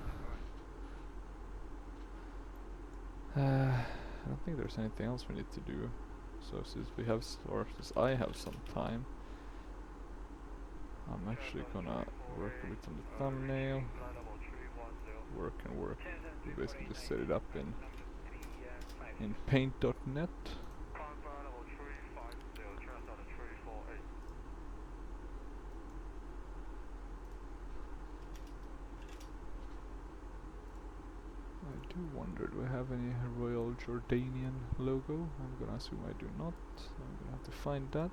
I don't think there's anything else we need to do. So since we have, since I have some time, I'm actually gonna work a bit on the thumbnail. Work and work. We basically just set it up in paint.net. I do wonder, do I have any Royal Jordanian logo? I'm gonna assume I do not. So I'm gonna have to find that.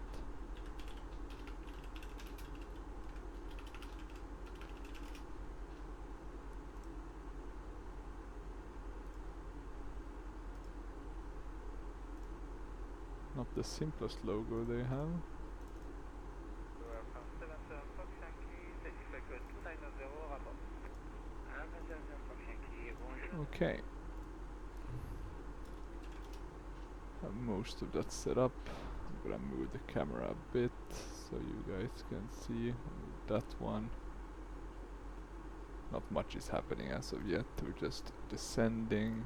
Not the simplest logo they have. Okay. Have most of that set up. I'm gonna move the camera a bit so you guys can see that one. Not much is happening as of yet. We're just descending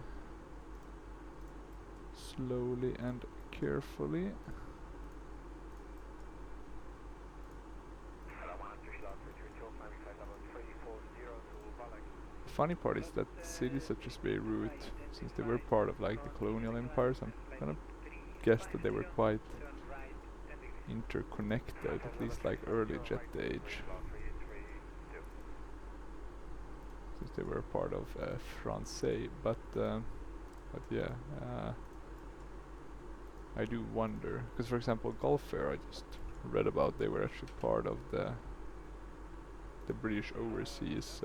slowly and carefully. The funny part is that cities such as Beirut, since they were part of like the colonial empires, I'm gonna guess that they were quite interconnected, at least like early jet age. Since they were part of Francais, but yeah, I do wonder, because for example Gulf Air, I just read about, they were actually part of the British Overseas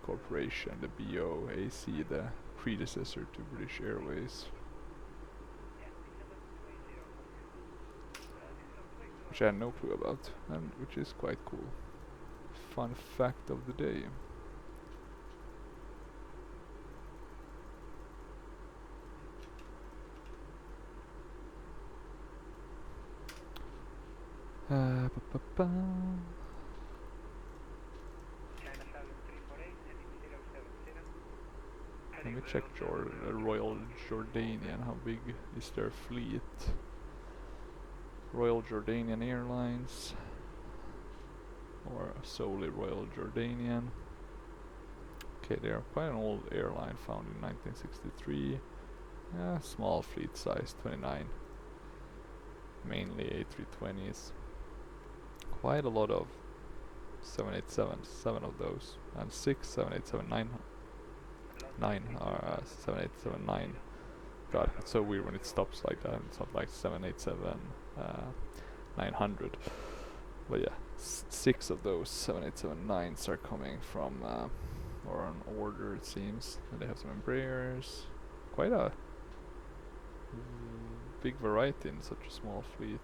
Corporation, the BOAC, the predecessor to British Airways. Which I had no clue about, and which is quite cool. Fun fact of the day. Let me check Royal Jordanian, how big is their fleet? Royal Jordanian Airlines, or solely Royal Jordanian. Okay, they are quite an old airline, founded in 1963. Small fleet size, 29. Mainly A320s. Quite a lot of 787s, 7 of those, and 6 787-9 are 787-9. God, it's so weird when it stops like that. It's not like 787-900. But yeah, 6 of those 787-9s are coming from, or on order it seems. And they have some Embraers. Quite a big variety in such a small fleet.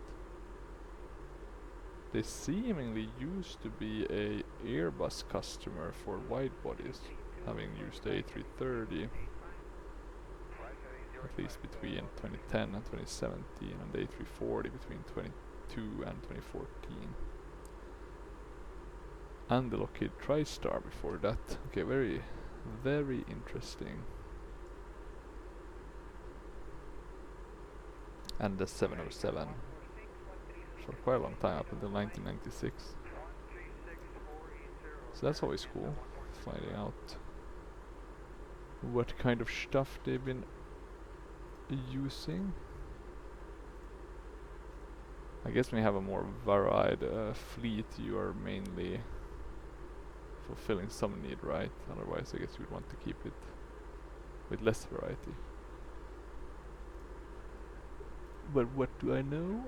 They seemingly used to be a Airbus customer for wide bodies. having used the A330 at least between 2010 and 2017, and the A340 between 22 and 2014. And the Lockheed TriStar before that. Okay, very, very interesting. And the 707 for quite a long time, up until 1996. So that's always cool, finding out what kind of stuff they've been using. I guess when you have a more varied fleet, you are mainly fulfilling some need, right? Otherwise I guess you would want to keep it with less variety. But what do I know?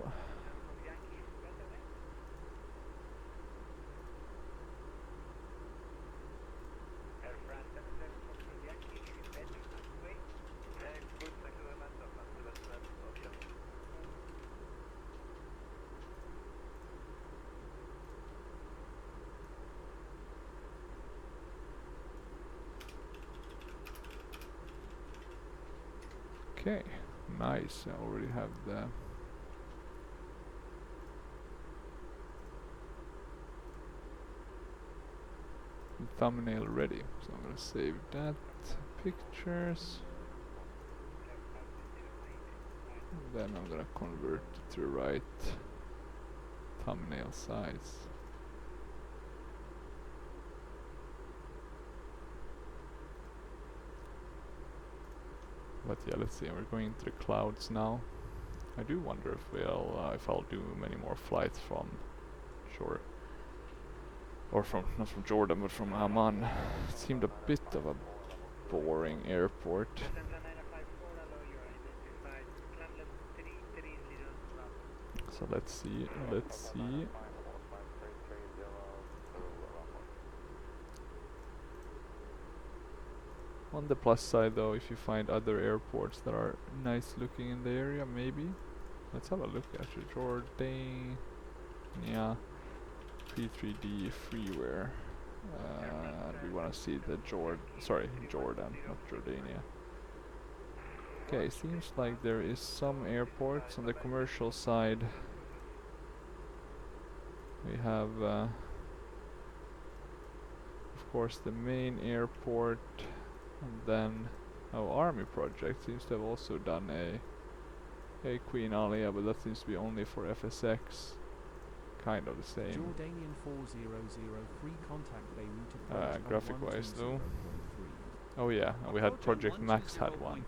Okay, nice. I already have the thumbnail ready, so I'm gonna save that pictures. And then I'm gonna convert it to the right thumbnail size. But yeah, let's see. We're going into the clouds now. I do wonder if I'll do many more flights from shore, or from not from Jordan, but from Amman. It seemed a bit of a boring airport. So let's see. On the plus side though, if you find other airports that are nice looking in the area, maybe. Let's have a look at Jordanian. Yeah. P3D freeware. We want to see the Jordan, not Jordania. Okay, seems like there is some airports on the commercial side. We have, of course, the main airport. And then Army Project seems to have also done a Queen Alia, but that seems to be only for FSX. Kind of the same. Jordanian 4003 contact Beirut approach graphic wise though. 120.3. Oh yeah, and we had Project Max had one.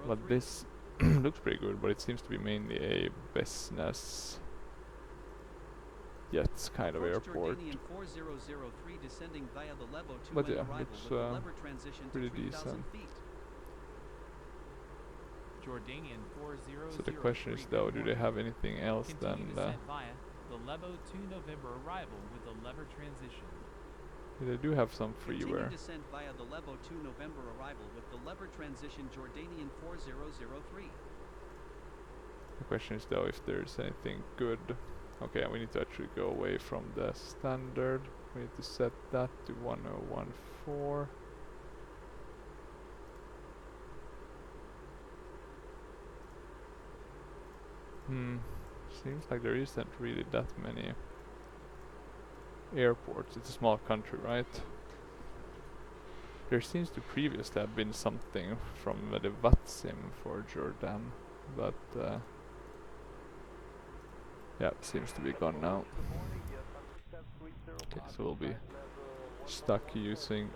But this looks pretty good, but it seems to be mainly a business jets kind of airport. But yeah, looks pretty decent. Jordanian 4003. So the question is though, do they have anything else than via the Levo 2 November arrival with the lever transition. They do have some freeware. Descent via the Levo 2 November arrival with the lever transition Jordanian 4003. The question is though if there's anything good. Okay, we need to actually go away from the standard. We need to set that to 1014. Seems like there isn't really that many airports. It's a small country, right? There seems to previously have been something from the VATSIM for Jordan, but yeah, it seems to be gone now. Okay, so we'll be stuck using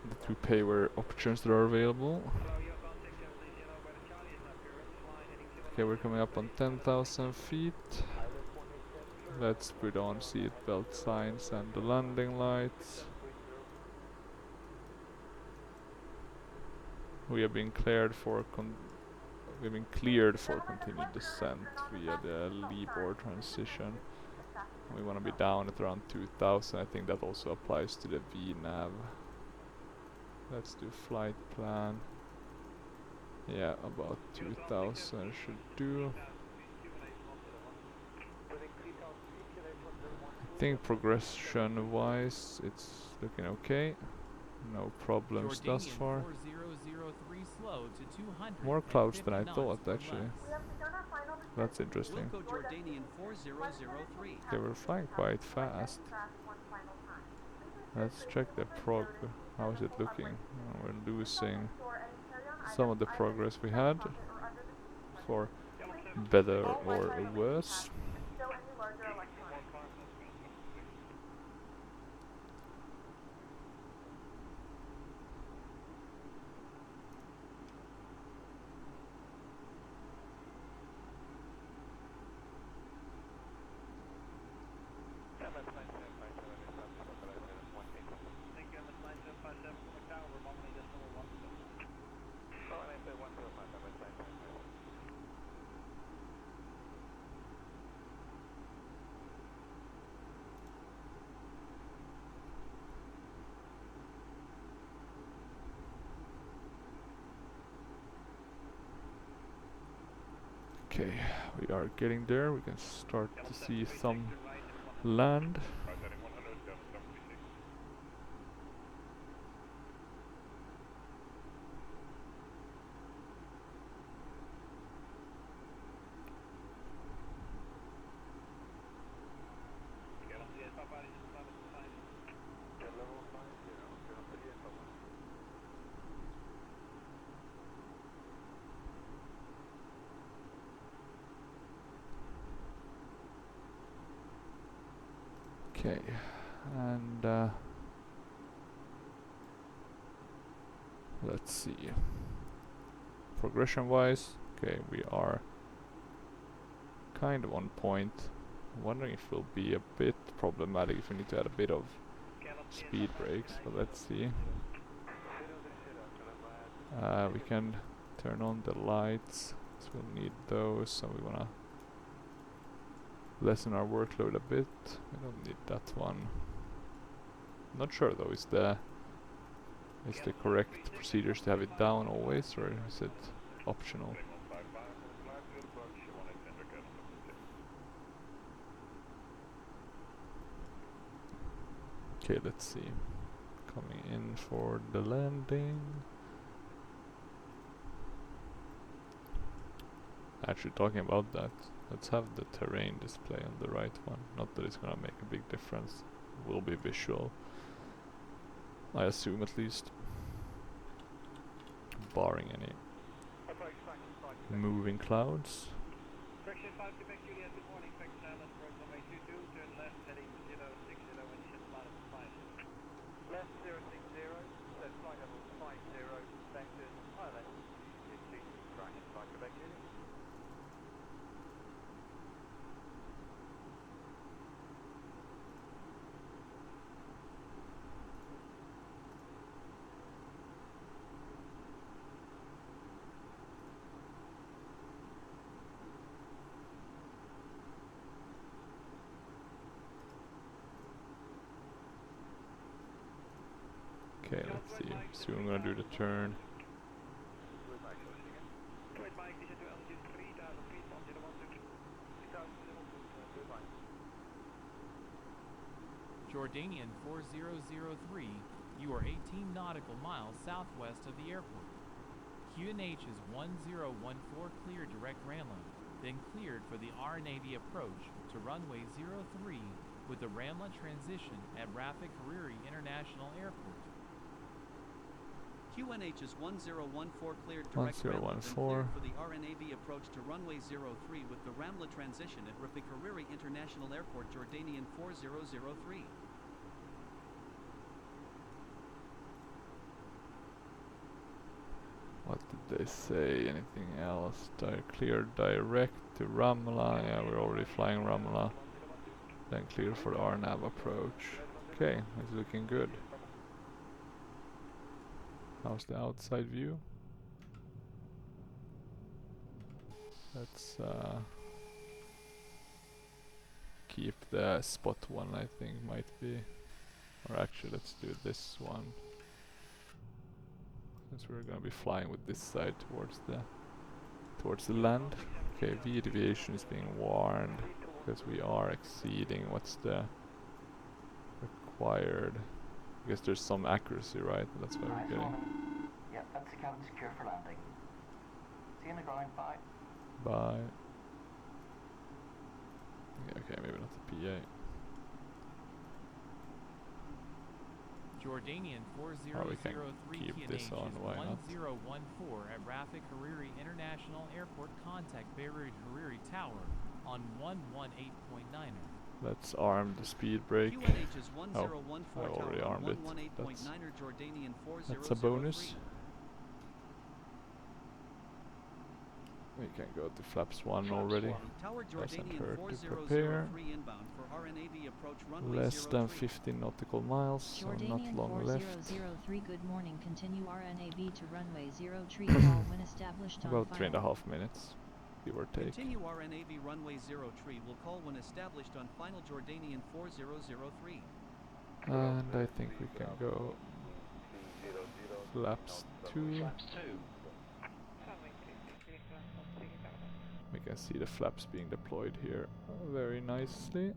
the two payware options that are available. Okay, we're coming up on 10,000 feet. Let's put on seatbelt signs and the landing lights. We have been cleared for continued descent via the Libor transition. We want to be down at around 2,000. I think that also applies to the VNAV. Let's do flight plan. Yeah, about 2,000 should do. I think progression wise it's looking okay. No problems thus Jordanian far. 4003 slow to 200. More clouds than I thought actually. That's interesting. Wilco Jordanian 4003. They were flying quite fast. Let's check the prog. How is it looking? We're losing some of the progress we had, for better or worse. Okay, we are getting there. We can start to see some land. Okay, and let's see. Progression wise, okay, we are kind of on point. I'm wondering if it will be a bit problematic if we need to add a bit of speed brakes, but let's see. We can turn on the lights, so we'll need those, so we wanna lessen our workload a bit. We don't need that one. Not sure though, is the correct procedures to have it down always, or is it optional? Okay, let's see. Coming in for the landing. Actually, talking about that, let's have the terrain display on the right one. Not that it's gonna make a big difference. It will be visual, I assume, at least. Barring any moving clouds. Correction 5 Quebec Juliet, good morning. Correction Island, approach runway 22, turn left heading 060 when you should flight level 5. Left 060, set flight level 50, vectors island, 15, correction 5 Quebec Juliet. Okay, let's see. Soon I'm gonna do the turn. Jordanian 4003, you are 18 nautical miles southwest of the airport. QNH is 1014 clear direct Ramla, then cleared for the RNAV approach to runway 03 with the Ramla transition at Rafik Hariri International Airport. QNH is 1014 cleared direct Ramla, then cleared for the RNAV approach to runway 03 with the Ramla transition at Rafik Hariri International Airport, Jordanian 4003. What did they say? Anything else? Clear direct to Ramla. Yeah, we're already flying Ramla. Then clear for the RNAV approach. Okay, it's looking good. How's the outside view? Let's keep the spot one, I think might be. Or actually, let's do this one. Since we're gonna be flying with this side towards the land. Okay, V deviation is being warned because we are exceeding. What's the required. I guess there's some accuracy, right? That's why we're getting. Yeah, that's the cabin secure for landing. See you on the ground, bye. Bye. Yeah, okay, maybe not the PA. Jordanian Oh, we can 4003 keep this on, why not? 1014 at Rafik Hariri International Airport. Contact Beirut Hariri Tower on 118.9er. Let's arm the speed brake. QNH is Oh, I already armed it. That's a bonus. We can go to flaps 1 already. Doesn't hurt to prepare. Less than 15 nautical miles, so not long left. Jordanian 4003, good morning. Continue RNAV to runway 03 call when established on About final. 3.5 minutes, give or take. Continue RNAV runway 03 will call when established on final Jordanian 4003. And I think we can go flaps 2. Flaps 2. We can see the flaps being deployed here very nicely.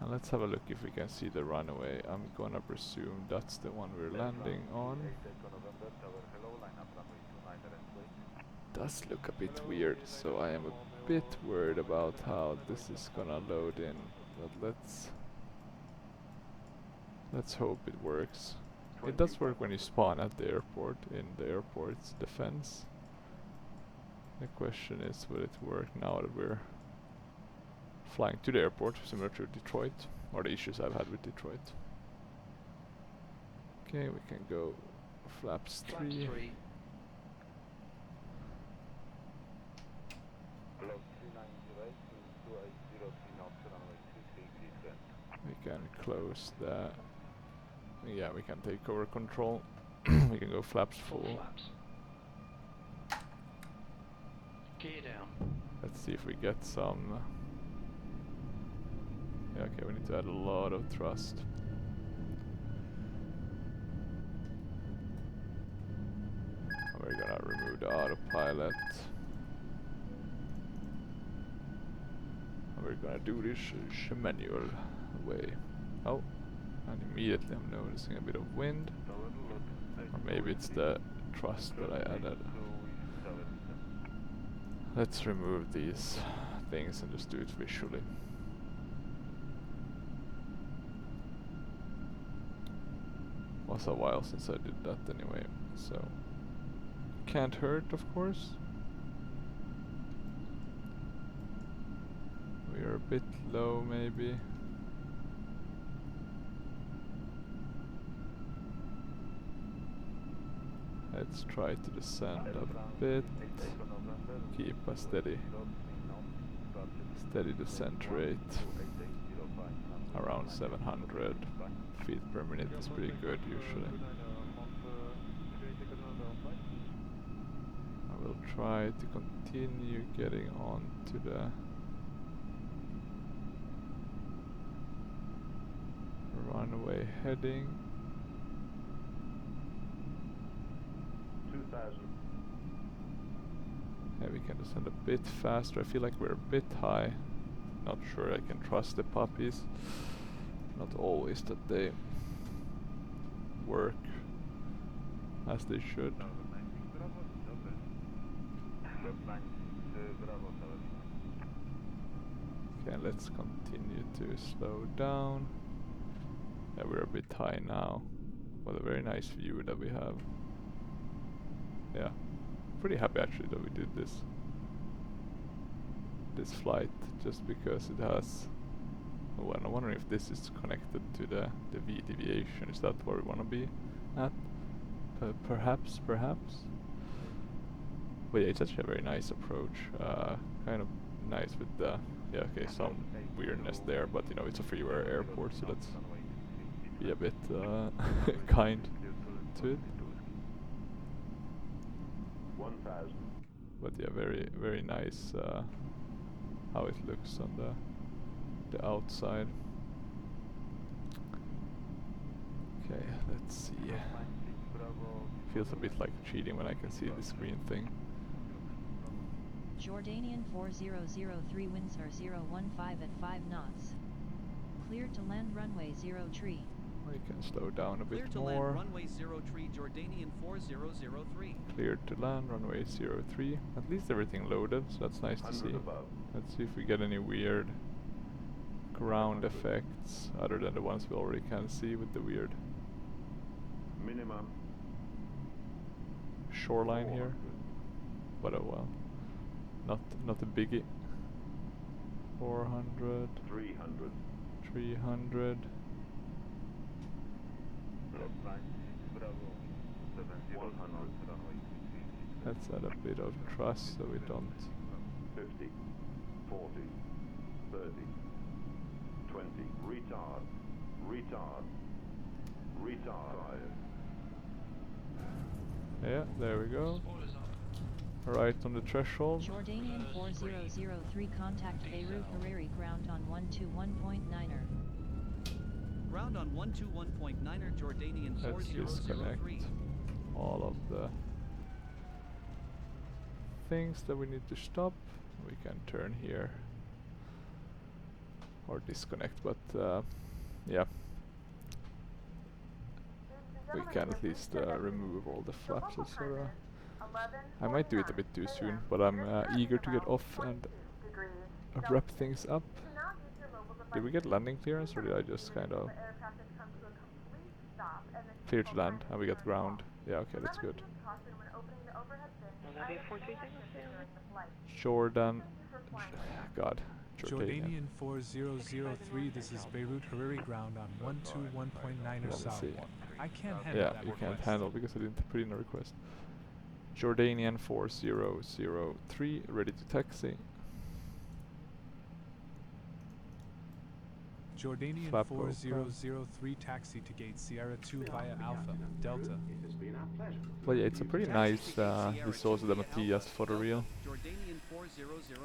And let's have a look if we can see the runway. I'm gonna presume that's the one we're landing on. Does look a bit weird, so I am a bit worried about how this is gonna load in. But let's hope it works. It does work when you spawn at the airport, in the airport's defense. The question is, will it work now that we're flying to the airport, similar to Detroit, or the issues I've had with Detroit. Okay, we can go flaps 3. We can close the... Yeah, we can take over control. We can go flaps full. Gear down. Let's see if we get some... Yeah, okay, we need to add a lot of thrust. We're gonna remove the autopilot. We're gonna do this manual way. Oh, and immediately I'm noticing a bit of wind. Or maybe it's the thrust that I added. Let's remove these things and just do it visually. Was a while since I did that anyway, so can't hurt, of course. We are a bit low, maybe. Let's try to descend a bit. Keep a steady descent rate. Around 700 feet per minute is pretty good usually. I will try to continue getting on to the runway heading. 2000. Yeah, we can descend a bit faster. I feel like we're a bit high. Not sure I can trust the puppies. Not always that they work as they should. Okay, let's continue to slow down. Yeah, we're a bit high now. What a very nice view that we have. Yeah, pretty happy actually that we did this flight, just because it has... Oh, and I'm wondering if this is connected to the V deviation. Is that where we want to be at? Perhaps. But yeah, it's actually a very nice approach. Kind of nice with the... Yeah, okay, some weirdness there, but you know, it's a freeware airport, so let's be a bit kind to it. 1000. But yeah, very, very nice how it looks on the outside. Okay, let's see. Feels a bit like cheating when I can see this green thing. Jordanian 4003 winds are 015 at 5 knots. Cleared to land runway 0 tree. We can slow down a Clear bit to more. land runway 0 tree, Jordanian 4003. Cleared to land runway 03. At least everything loaded, so that's nice to see. Let's see if we get any weird ground effects other than the ones we already can see with the weird Minimum shoreline here. But oh well. Not a biggie. 400. 300. 300. Let's add a bit of thrust so we don't 50, 40, 30, 20, retard, yeah, there we go. Right on the threshold. Jordanian 4003 contact Beirut Hariri ground on 121.9er. Ground on 121.9er Jordanian 4003. Let's disconnect all of the things that we need to stop. We can turn here or disconnect, but yeah, we can at least remove all the flaps, etc. I might do it a bit too soon, but I'm eager to get off and wrap things up. Did we get landing clearance, or did I just kind of clear to land and we got ground? Yeah, okay, that's good. God, Jordanian 4003, this is Beirut Hariri ground on 121.9er south. I can't handle yeah, that you request. can't handle because I didn't put in a request. Jordanian 4003, ready to taxi. Jordanian Flap 4003 taxi to gate Sierra 2 via Alpha, Delta. Well, yeah, it's a pretty nice, this is also the Matthias photoreal,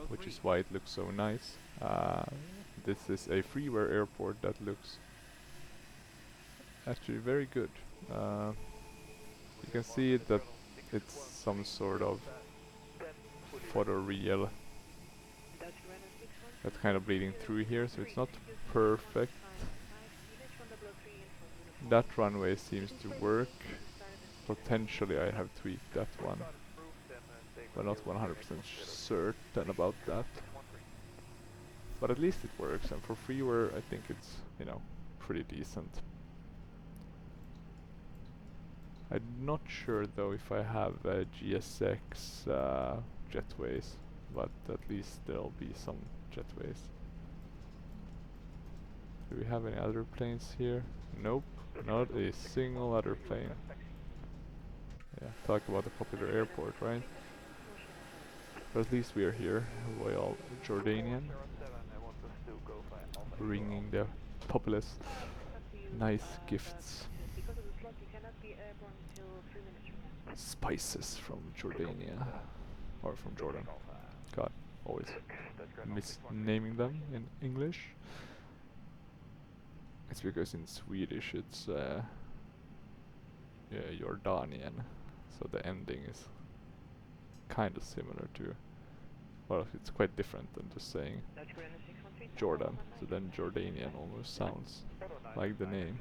which is why it looks so nice. This is a freeware airport that looks actually very good. You can see that it's some sort of photoreal that's kind of bleeding through here, so it's not perfect. That runway seems to work. Potentially I have tweaked that one, but not 100% certain about that. But at least it works, and for freeware I think it's, you know, pretty decent. I'm not sure though if I have GSX jetways, but at least there'll be some jetways. Do we have any other planes here? Nope, not a single other plane. Yeah, talk about a popular airport, right? But at least we are here, Royal Jordanian, bringing the populace nice gifts. Spices from Jordania, or from Jordan. God, always misnaming them in English. It's because in Swedish it's yeah, Jordanian, so the ending is kind of similar to, well, it's quite different than just saying Jordan, so then Jordanian almost sounds like the name.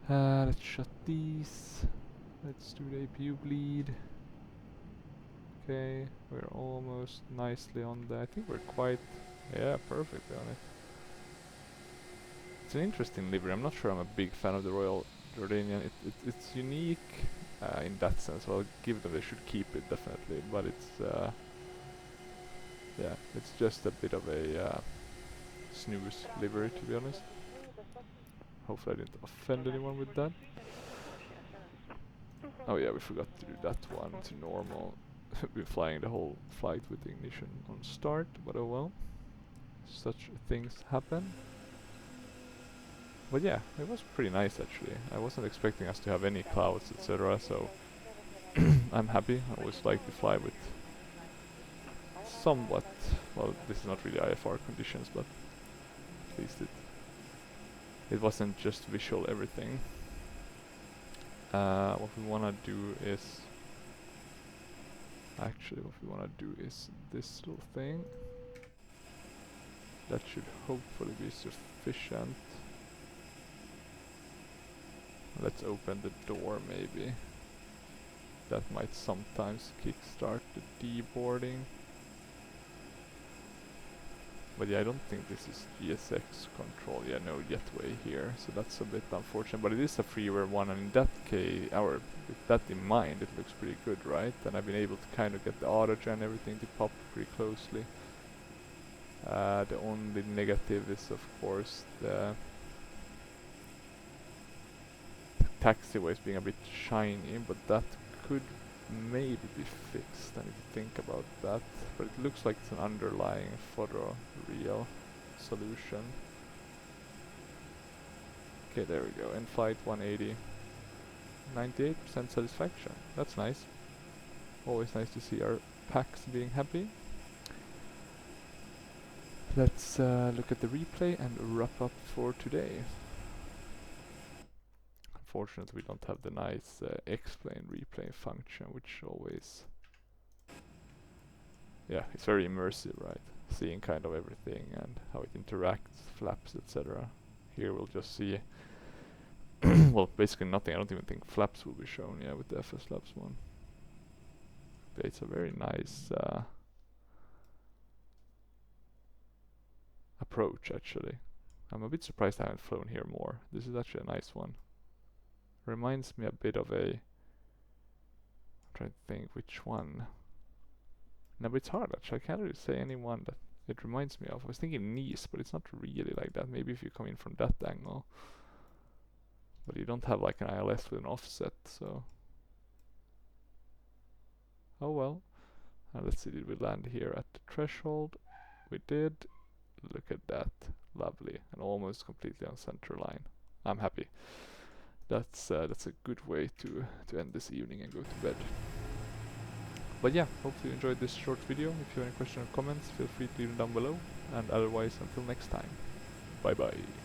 Let's shut these. Let's do the APU bleed. Okay, we're almost nicely on the, I think we're quite, yeah, perfectly on it. It's an interesting livery. I'm not sure I'm a big fan of the Royal Jordanian. It's unique in that sense. So I'll give them, they should keep it definitely, but it's yeah, it's just a bit of a snooze livery, to be honest. Hopefully I didn't offend anyone with that. Oh yeah, we forgot to do that one to normal. Been flying the whole flight with the ignition on start, but oh well. Such things happen. But yeah, it was pretty nice actually. I wasn't expecting us to have any clouds, etc. So I'm happy. I always like to fly with somewhat, well, this is not really IFR conditions, but at least it wasn't just visual everything. What we wanna do is, Actually, what we want to do is this little thing. That should hopefully be sufficient. Let's open the door maybe. That might sometimes kickstart the deboarding. But yeah, I don't think this is GSX control. Yeah, no jetway here, so that's a bit unfortunate. But it is a freeware one, and in that case, with that in mind, it looks pretty good, right? And I've been able to kind of get the autogen and everything to pop pretty closely. The only negative is, of course, the taxiways being a bit shiny, but that could maybe be fixed. I need to think about that, but it looks like it's an underlying photoreal solution. Okay, there we go. In flight 180, 98% satisfaction. That's nice. Always nice to see our packs being happy. Let's look at the replay and wrap up for today. Unfortunately, we don't have the nice explain replay function, which always, yeah, it's very immersive, right? Seeing kind of everything and how it interacts, flaps, etc. Here we'll just see, well, basically nothing. I don't even think flaps will be shown, yeah, with the FSLabs one. But it's a very nice approach, actually. I'm a bit surprised I haven't flown here more. This is actually a nice one. Reminds me a bit of a... I'm trying to think which one. No, but it's hard actually. I can't really say any one that it reminds me of. I was thinking Nice, but it's not really like that. Maybe if you come in from that angle. But you don't have like an ILS with an offset, so... Oh well. Let's see, did we land here at the threshold? We did. Look at that. Lovely. And almost completely on center line. I'm happy. That's a good way to end this evening and go to bed. But yeah, hopefully you enjoyed this short video. If you have any questions or comments, feel free to leave them down below. And otherwise, until next time, bye bye.